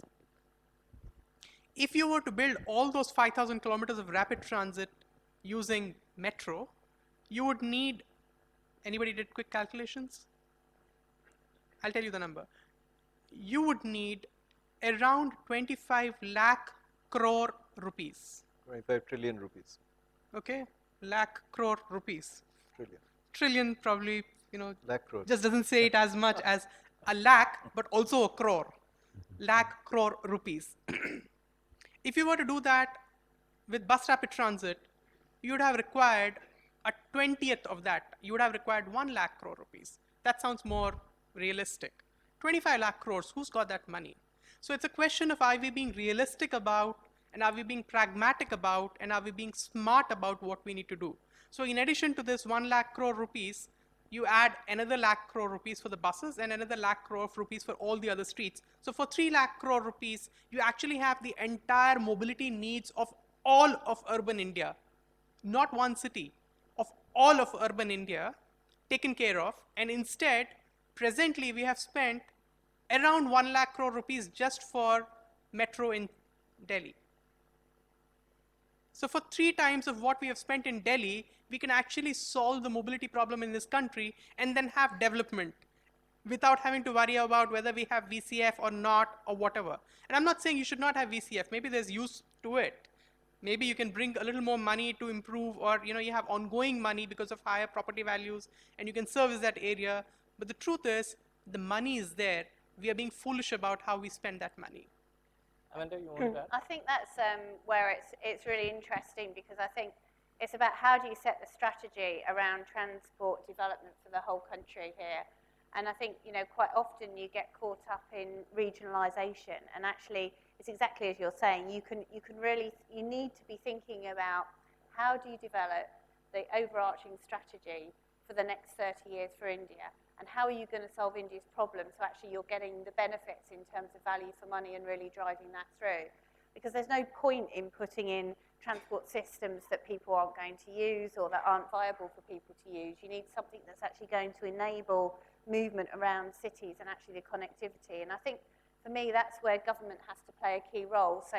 S5: If you were to build all those 5,000 kilometers of rapid transit using metro, you would need, anybody did quick calculations? I'll tell you the number. You would need around 25 lakh crore rupees.
S4: 25 trillion rupees.
S5: Okay, lakh crore rupees.
S4: Trillion.
S5: Trillion probably,
S4: Lakh crore.
S5: just doesn't say it as much as a lakh, but also a crore. Lakh crore rupees. If you were to do that with bus rapid transit, you would have required a 20th of that. You would have required 1 lakh crore rupees. That sounds more realistic. 25 lakh crores, who's got that money? So it's a question of, are we being realistic about, and are we being pragmatic about, and are we being smart about what we need to do? So in addition to this 1 lakh crore rupees, you add another lakh crore rupees for the buses and another lakh crore rupees for all the other streets. So for 3 lakh crore rupees, you actually have the entire mobility needs of all of urban India, not one city, of all of urban India taken care of. And instead, presently we have spent around 1 lakh crore rupees just for metro in Delhi. So for 3 times of what we have spent in Delhi, we can actually solve the mobility problem in this country and then have development without having to worry about whether we have VCF or not or whatever. And I'm not saying you should not have VCF. Maybe there's use to it. Maybe you can bring a little more money to improve, or you have ongoing money because of higher property values and you can service that area. But the truth is, the money is there. We are being foolish about how we spend that money.
S2: Amanda, you want that?
S3: I think that's where it's really interesting, because I think it's about how do you set the strategy around transport development for the whole country here. And I think, you know, quite often you get caught up in regionalisation, and actually it's exactly as you're saying, you need to be thinking about how do you develop the overarching strategy for the next 30 years for India, and how are you going to solve India's problems so actually you're getting the benefits in terms of value for money and really driving that through. Because there's no point in putting in transport systems that people aren't going to use or that aren't viable for people to use. You need something that's actually going to enable movement around cities and actually the connectivity. And I think for me that's where government has to play a key role. So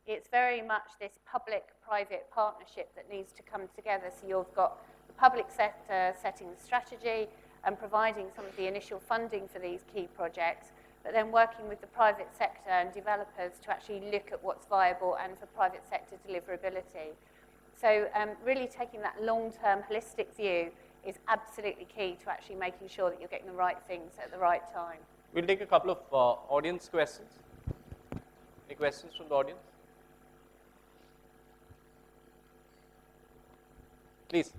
S3: it's very much this public-private partnership that needs to come together. So you've got the public sector setting the strategy and providing some of the initial funding for these key projects, but then working with the private sector and developers to actually look at what's viable and for private sector deliverability. So really taking that long-term holistic view is absolutely key to actually making sure that you're getting the right things at the right time.
S2: We'll take a couple of audience questions. Any questions from the audience? Please.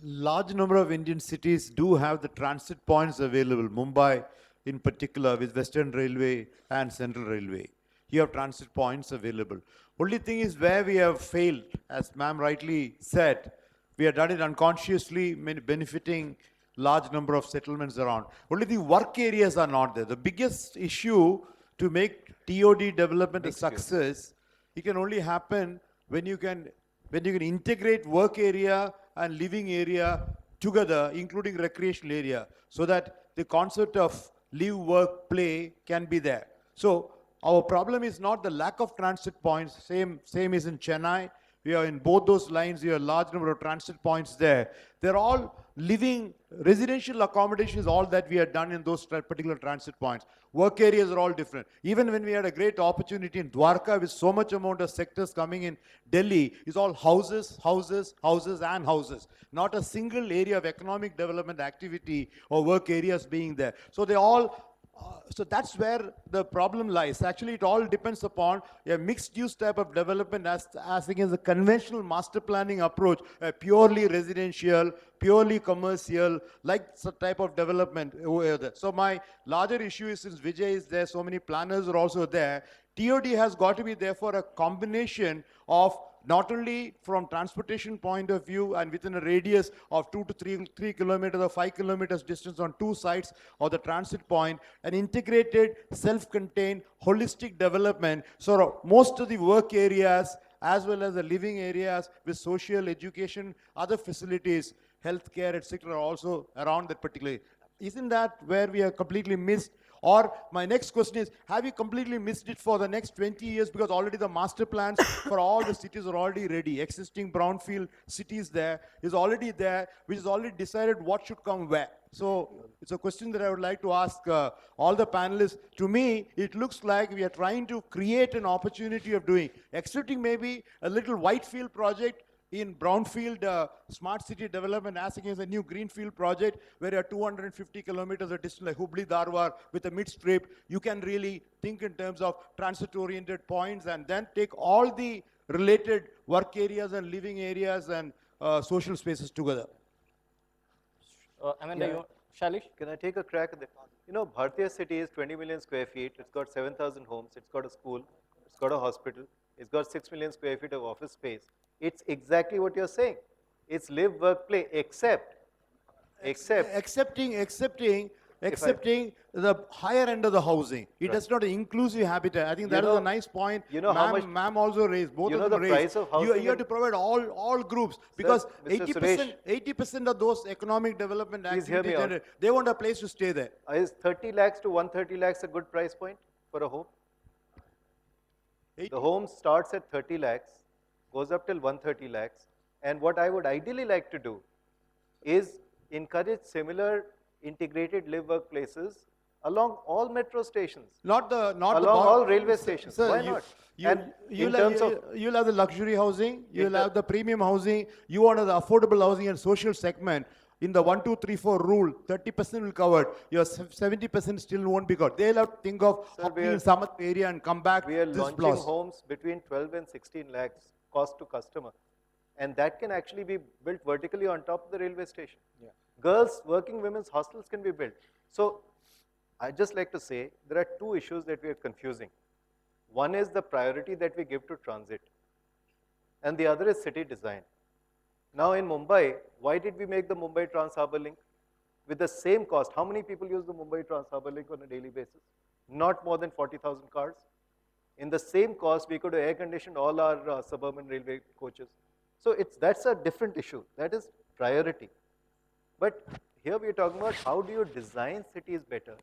S8: Large number of Indian cities do have the transit points available. Mumbai, in particular, with Western Railway and Central Railway, you have transit points available. Only thing is where we have failed, as ma'am rightly said, we have done it unconsciously, benefiting large number of settlements around. Only the work areas are not there. The biggest issue to make TOD development a success, it can only happen when you can integrate work area and living area together, including recreational area, so that the concept of live, work, play can be there. So our problem is not the lack of transit points. Same is in Chennai. We are in both those lines. We have a large number of transit points there. They're all living residential accommodations, all that we have done in those particular transit points. Work areas are all different. Even when we had a great opportunity in Dwarka with so much amount of sectors coming in Delhi, it's all houses, houses, houses and houses. Not a single area of economic development activity or work areas being there. So they all so that's where the problem lies. Actually, it all depends upon a mixed-use type of development as against the conventional master planning approach, a purely residential, purely commercial, like some type of development over there. So my larger issue is, since Vijay is there, so many planners are also there, TOD has got to be there for a combination of not only from transportation point of view and within a radius of 2 to 3 kilometers or 5 kilometers distance on two sides of the transit point, an integrated, self-contained, holistic development. So most of the work areas as well as the living areas with social, education, other facilities, healthcare, etc. are also around that particular. Isn't that where we are completely missed? Or my next question is, have you completely missed it for the next 20 years because already the master plans for all the cities are already ready. Existing brownfield cities there is already there, which is already decided what should come where. So it's a question that I would like to ask all the panelists. To me, it looks like we are trying to create an opportunity of doing, excepting maybe a little whitefield project in brownfield smart city development as against a new greenfield project where you're 250 kilometers of distance like Hubli Dharwad with a mid-strip. You can really think in terms of transit-oriented points and then take all the related work areas and living areas and social spaces together.
S2: Amanda, Shalish?
S4: Can I take a crack at that? You know, Bhartiya city is 20 million square feet. It's got 7,000 homes. It's got a school. It's got a hospital. It's got 6 million square feet of office space. It's exactly what you're saying. It's live, work, play,
S8: Accepting the higher end of the housing. It does not inclusive habitat. I think that is a nice point.
S4: You know how much
S8: ma'am also raised, both of them
S4: the
S8: raised.
S4: price of housing
S8: You have to provide all groups because
S4: Mr.
S8: 80% of those economic development
S4: Please hear me
S8: activities,
S4: out.
S8: they want a place to stay there.
S4: Is 30 lakhs to 130 lakhs a good price point for a home? The home starts at 30 lakhs, goes up till 130 lakhs. And what I would ideally like to do is encourage similar integrated live work places along all metro stations.
S8: Not
S4: along all railway stations.
S8: Sir,
S4: Why not?
S8: You'll have the luxury housing, you'll have the premium housing, you want the affordable housing and social segment. In the 1, 2, 3, 4 rule, 30% will covered. Your 70% still won't be covered. They'll have to think of
S4: Sir,
S8: housing in some area and come back.
S4: we are
S8: This
S4: launching
S8: plus.
S4: homes between 12 and 16 lakhs cost to customer. And that can actually be built vertically on top of the railway station.
S6: Yeah.
S4: Girls, working women's hostels can be built. So I just like to say there are two issues that we are confusing. One is the priority that we give to transit, and the other is city design. Now in Mumbai, why did we make the Mumbai Trans Harbour Link? With the same cost, how many people use the Mumbai Trans Harbour Link on a daily basis? Not more than 40,000 cars. In the same cost, we could have air conditioned all our suburban railway coaches. So that's a different issue. That is priority. But here we are talking about how do you design cities better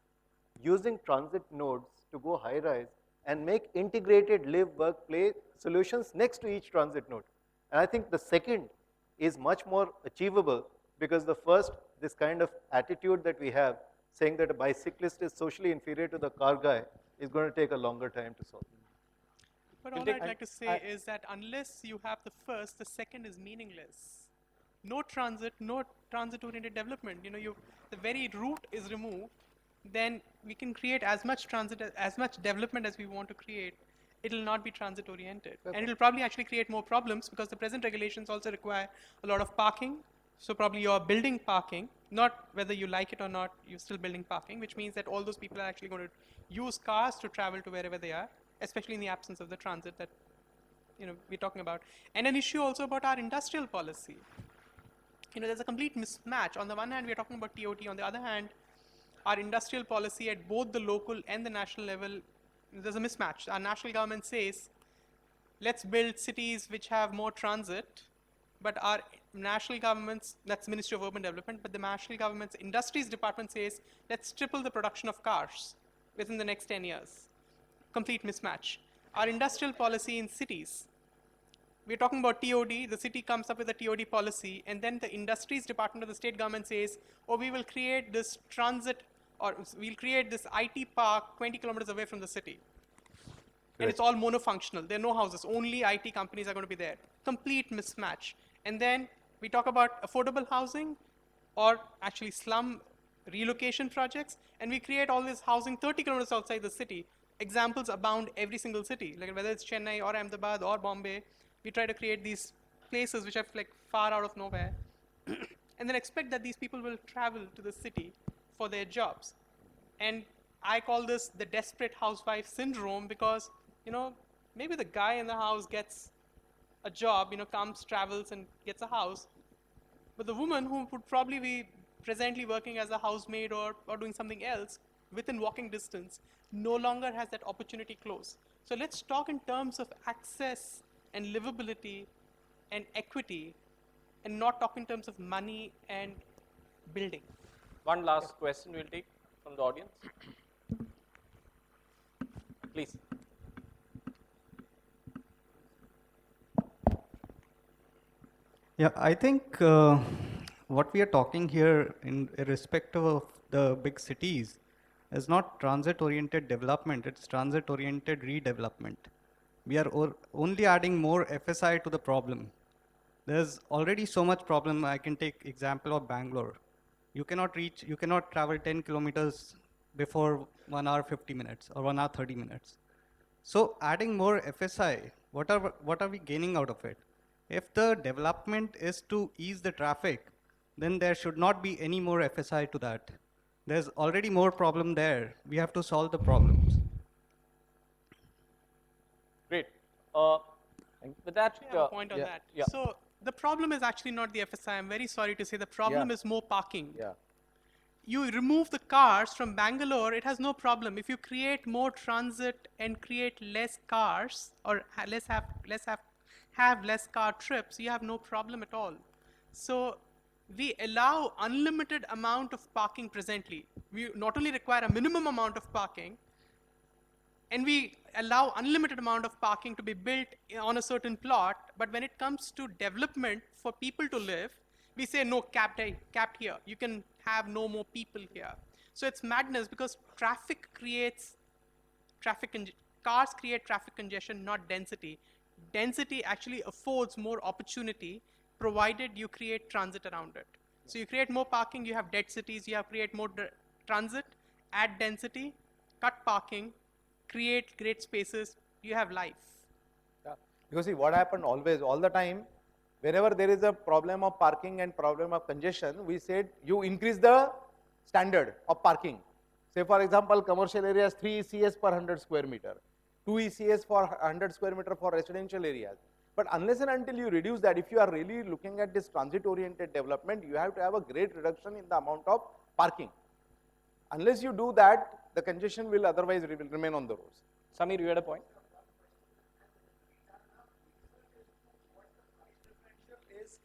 S4: using transit nodes to go high rise and make integrated live, work, play solutions next to each transit node. And I think the second is much more achievable because the first, this kind of attitude that we have, saying that a bicyclist is socially inferior to the car guy, is going to take a longer time to solve.
S5: But
S2: We'll
S5: all
S2: take-
S5: I'd like to say is that unless you have the first, the second is meaningless. No transit-oriented development. The very route is removed, then we can create as much development as we want to create. It'll not be transit-oriented, and it'll probably actually create more problems because the present regulations also require a lot of parking. So probably you're building parking, not whether you like it or not, you're still building parking, which means that all those people are actually going to use cars to travel to wherever they are, especially in the absence of the transit that we're talking about. And an issue also about our industrial policy. There's a complete mismatch. On the one hand, we're talking about TOD. On the other hand, our industrial policy at both the local and the national level, there's a mismatch. Our national government says, let's build cities which have more transit, but our national government's, that's Ministry of Urban Development, but the national government's industries department says, let's triple the production of cars within the next 10 years. Complete mismatch. Our industrial policy in cities, we're talking about TOD, the city comes up with a TOD policy, and then the industries department of the state government says, oh, we will create this transit, or we'll create this IT park 20 kilometers away from the city. And it's all monofunctional. There are no houses. Only IT companies are going to be there. Complete mismatch. And then we talk about affordable housing or actually slum relocation projects, and we create all this housing 30 kilometers outside the city. Examples abound every single city, like whether it's Chennai or Ahmedabad or Bombay. We try to create these places which are like far out of nowhere, and then expect that these people will travel to the city for their jobs. And I call this the desperate housewife syndrome because, maybe the guy in the house gets a job, comes, travels, and gets a house. But the woman who would probably be presently working as a housemaid or doing something else within walking distance no longer has that opportunity close. So let's talk in terms of access and livability and equity and not talk in terms of money and building.
S2: One last question we'll take from the audience. Please.
S9: Yeah, I think what we are talking here, in irrespective of the big cities, is not transit-oriented development, it's transit-oriented redevelopment. We are only adding more FSI to the problem. There's already so much problem. I can take example of Bangalore. You cannot travel 10 kilometers before 1 hour 50 minutes or 1 hour 30 minutes. So adding more FSI, what are we gaining out of it? If the development is to ease the traffic, then there should not be any more FSI to that. There's already more problem there. We have to solve the problems.
S2: Great. With that,
S5: I have a point on that.
S2: yeah.
S5: So the problem is actually not the FSI. I'm very sorry to say the problem is more parking.
S6: Yeah.
S5: You remove the cars from Bangalore, it has no problem. If you create more transit and create less cars or have less car trips, you have no problem at all. So we allow unlimited amount of parking presently. We not only require a minimum amount of parking, and we allow unlimited amount of parking to be built on a certain plot, but when it comes to development for people to live, we say no, capped here. You can have no more people here. So it's madness because cars create traffic congestion, not density. Density actually affords more opportunity provided you create transit around it. So you create more parking, you have dead cities, you have create more transit, add density, cut parking, create great spaces, you have life.
S6: Yeah. Because see, what happened always, all the time, whenever there is a problem of parking and problem of congestion, we said you increase the standard of parking. Say for example, commercial areas 3 ECS per 100 square meter, 2 ECS for 100 square meter for residential areas. But unless and until you reduce that, if you are really looking at this transit-oriented development, you have to have a great reduction in the amount of parking. Unless you do that, the congestion will otherwise remain on the roads.
S2: Samir, you had a point?
S10: Is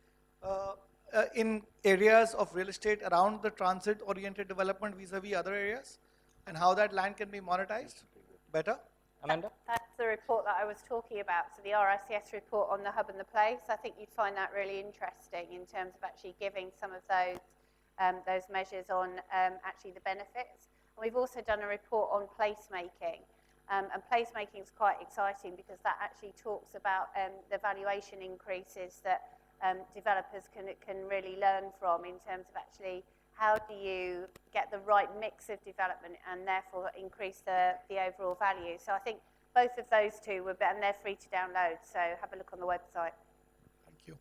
S10: in areas of real estate around the transit-oriented development vis-a-vis other areas, and how that land can be monetized better?
S2: Amanda?
S3: That's the report that I was talking about, so the RICS report on the hub and the place. I think you'd find that really interesting in terms of actually giving some of those measures on actually the benefits. And we've also done a report on placemaking. And placemaking is quite exciting because that actually talks about the valuation increases that developers can really learn from in terms of actually how do you get the right mix of development and therefore increase the overall value. So I think both of those two were, and they're free to download, so have a look on the website.
S10: Thank you.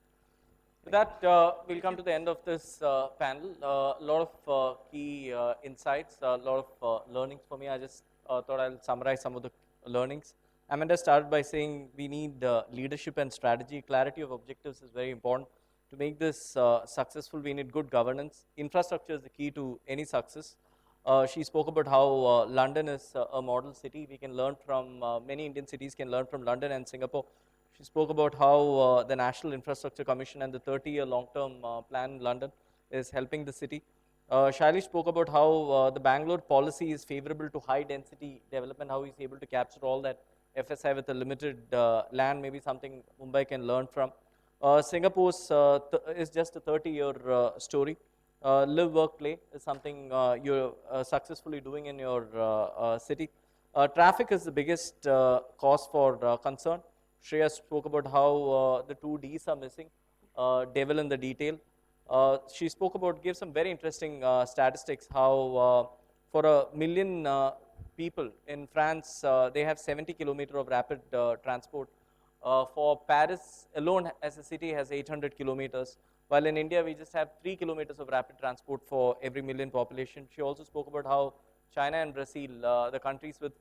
S2: With that, we'll come to the end of this panel. A lot of key insights, a lot of learnings for me. I just thought I'll summarize some of the learnings. Amanda started by saying we need leadership and strategy. Clarity of objectives is very important. To make this successful, we need good governance. Infrastructure is the key to any success. She spoke about how London is a model city. We can learn from, many Indian cities can learn from London and Singapore. She spoke about how the National Infrastructure Commission and the 30-year long-term plan in London is helping the city. Shailesh spoke about how the Bangalore policy is favorable to high-density development, how he's able to capture all that FSI with a limited land, maybe something Mumbai can learn from. Singapore's is just a 30-year story. Live, work, play is something you're successfully doing in your city. Traffic is the biggest cause for concern. Shreya spoke about how the 2 Ds are missing, devil in the detail. She spoke about, gave some very interesting statistics, how for a million people in France, they have 70 kilometers of rapid transport. For Paris alone as a city has 800 kilometers, while in India we just have 3 kilometers of rapid transport for every million population. She also spoke about how China and Brazil, the countries with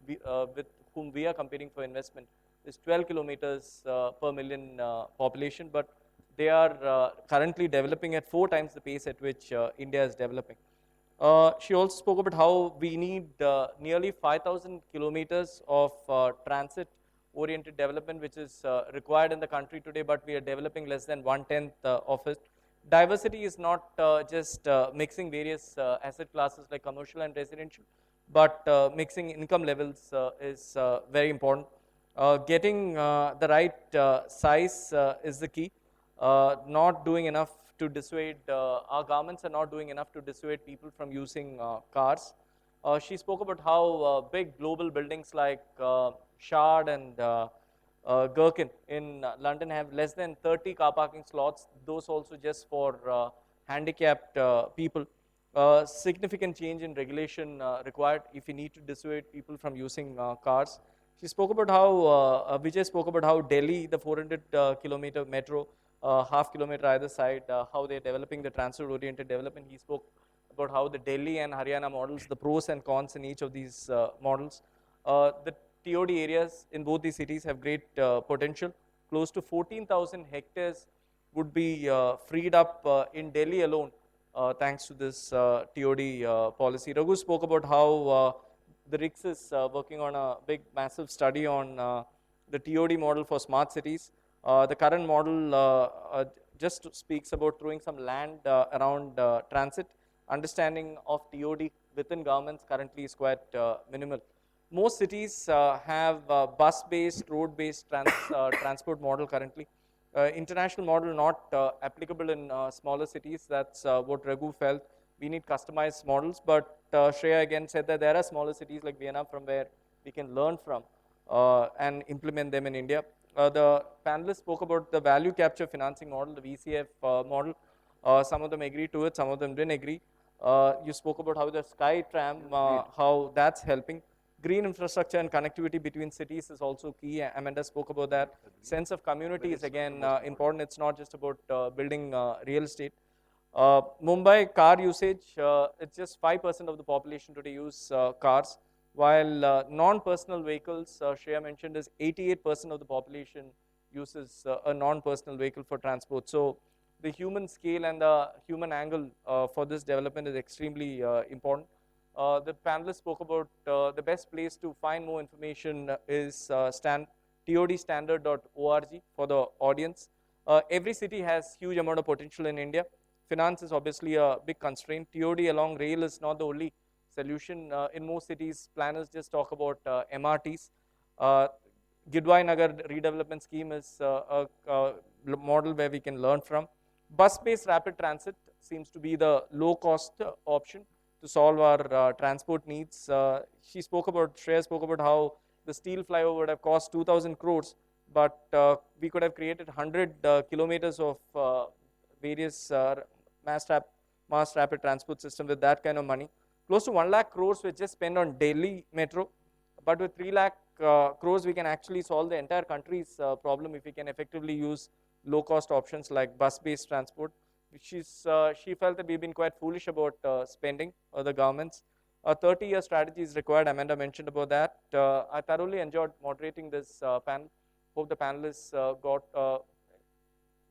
S2: whom we are competing for investment, is 12 kilometers per million population, but they are currently developing at 4 times the pace at which India is developing. She also spoke about how we need nearly 5,000 kilometers of transit-oriented development, which is required in the country today, but we are developing less than 1/10 of it. Diversity is not just mixing various asset classes like commercial and residential, but mixing income levels is very important. Getting the right size is the key. Not doing enough to dissuade, our governments are not doing enough to dissuade people from using cars. She spoke about how big global buildings like Shard and Gherkin in London have less than 30 car parking slots, those also just for handicapped people. Significant change in regulation required if you need to dissuade people from using cars. She spoke about how, Vijay spoke about how Delhi, the 400 kilometer metro, half kilometer either side, how they're developing the transit-oriented development. He spoke about how the Delhi and Haryana models, the pros and cons in each of these models. The TOD areas in both these cities have great potential. Close to 14,000 hectares would be freed up in Delhi alone thanks to this TOD policy. Raghu spoke about how the RICS is working on a big, massive study on the TOD model for smart cities. The current model just speaks about throwing some land around transit. Understanding of TOD within governments currently is quite minimal. Most cities have bus-based, road-based transport model currently. International model not applicable in smaller cities. That's what Raghu felt. We need customized models, but Shreya again said that there are smaller cities like Vienna from where we can learn from and implement them in India. The panelists spoke about the value capture financing model, the VCF model. Some of them agreed to it, some of them didn't agree. You spoke about how the Sky Tram, how that's helping. Green infrastructure and connectivity between cities is also key. Amanda spoke about that. Sense of community is again important. It's not just about building real estate. Mumbai car usage, it's just 5% of the population today use cars, while non-personal vehicles, Shreya mentioned, is 88% of the population uses a non-personal vehicle for transport. So the human scale and the human angle for this development is extremely important. The panelists spoke about the best place to find more information is todstandard.org for the audience. Every city has huge amount of potential in India. Finance is obviously a big constraint. TOD along rail is not the only solution. In most cities, planners just talk about MRTs. Gidwai Nagar redevelopment scheme is a model where we can learn from. Bus-based rapid transit seems to be the low-cost option to solve our transport needs. Shreya spoke about how the steel flyover would have cost 2,000 crores, but we could have created 100 kilometers of various mass rapid transport system with that kind of money. Close to 1 lakh crores were just spent on Delhi metro, but with 3 lakh crores we can actually solve the entire country's problem if we can effectively use low-cost options like bus-based transport. She felt that we've been quite foolish about spending, the governments. A 30-year strategy is required. Amanda mentioned about that. I thoroughly enjoyed moderating this panel. Hope the panelists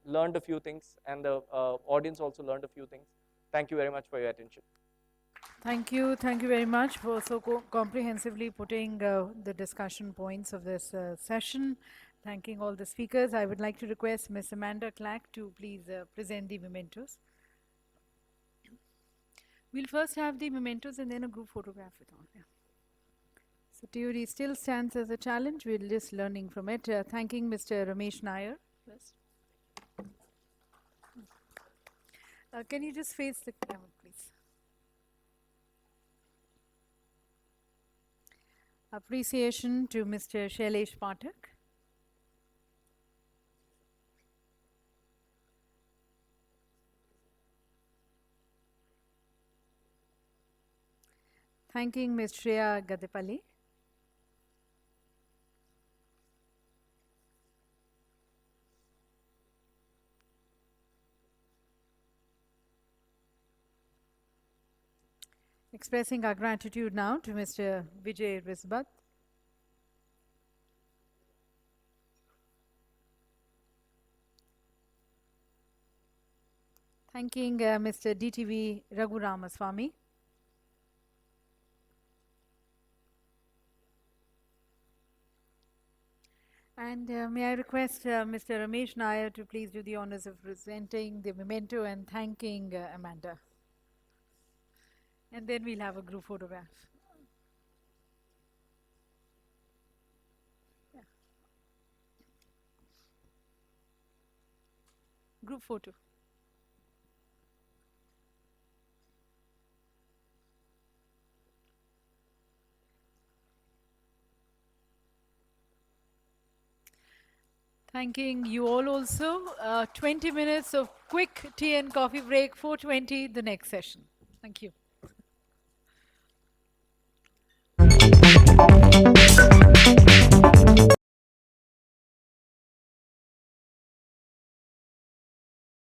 S2: learned a few things, and the audience also learned a few things. Thank you very much for your attention.
S1: Thank you very much for so comprehensively putting the discussion points of this session. Thanking all the speakers. I would like to request Ms. Amanda Clack to please present the mementos. We'll first have the mementos and then a group photograph with all. Yeah. So TOD still stands as a challenge. We're just learning from it. Thanking Mr. Ramesh Nair first. Can you just face the camera, please? Appreciation to Mr. Shailesh Pathak. Thanking Ms. Shreya Gadepalli. Expressing our gratitude now to Mr. Vijay Risbat. Thanking Mr. DTV Raghuramaswamy. And may I request Mr. Ramesh Nair to please do the honors of presenting the memento and thanking Amanda. And then we'll have a group photograph. Yeah. Group photo. Thanking you all also. 20 minutes of quick tea and coffee break, 4:20, the next session. Thank you.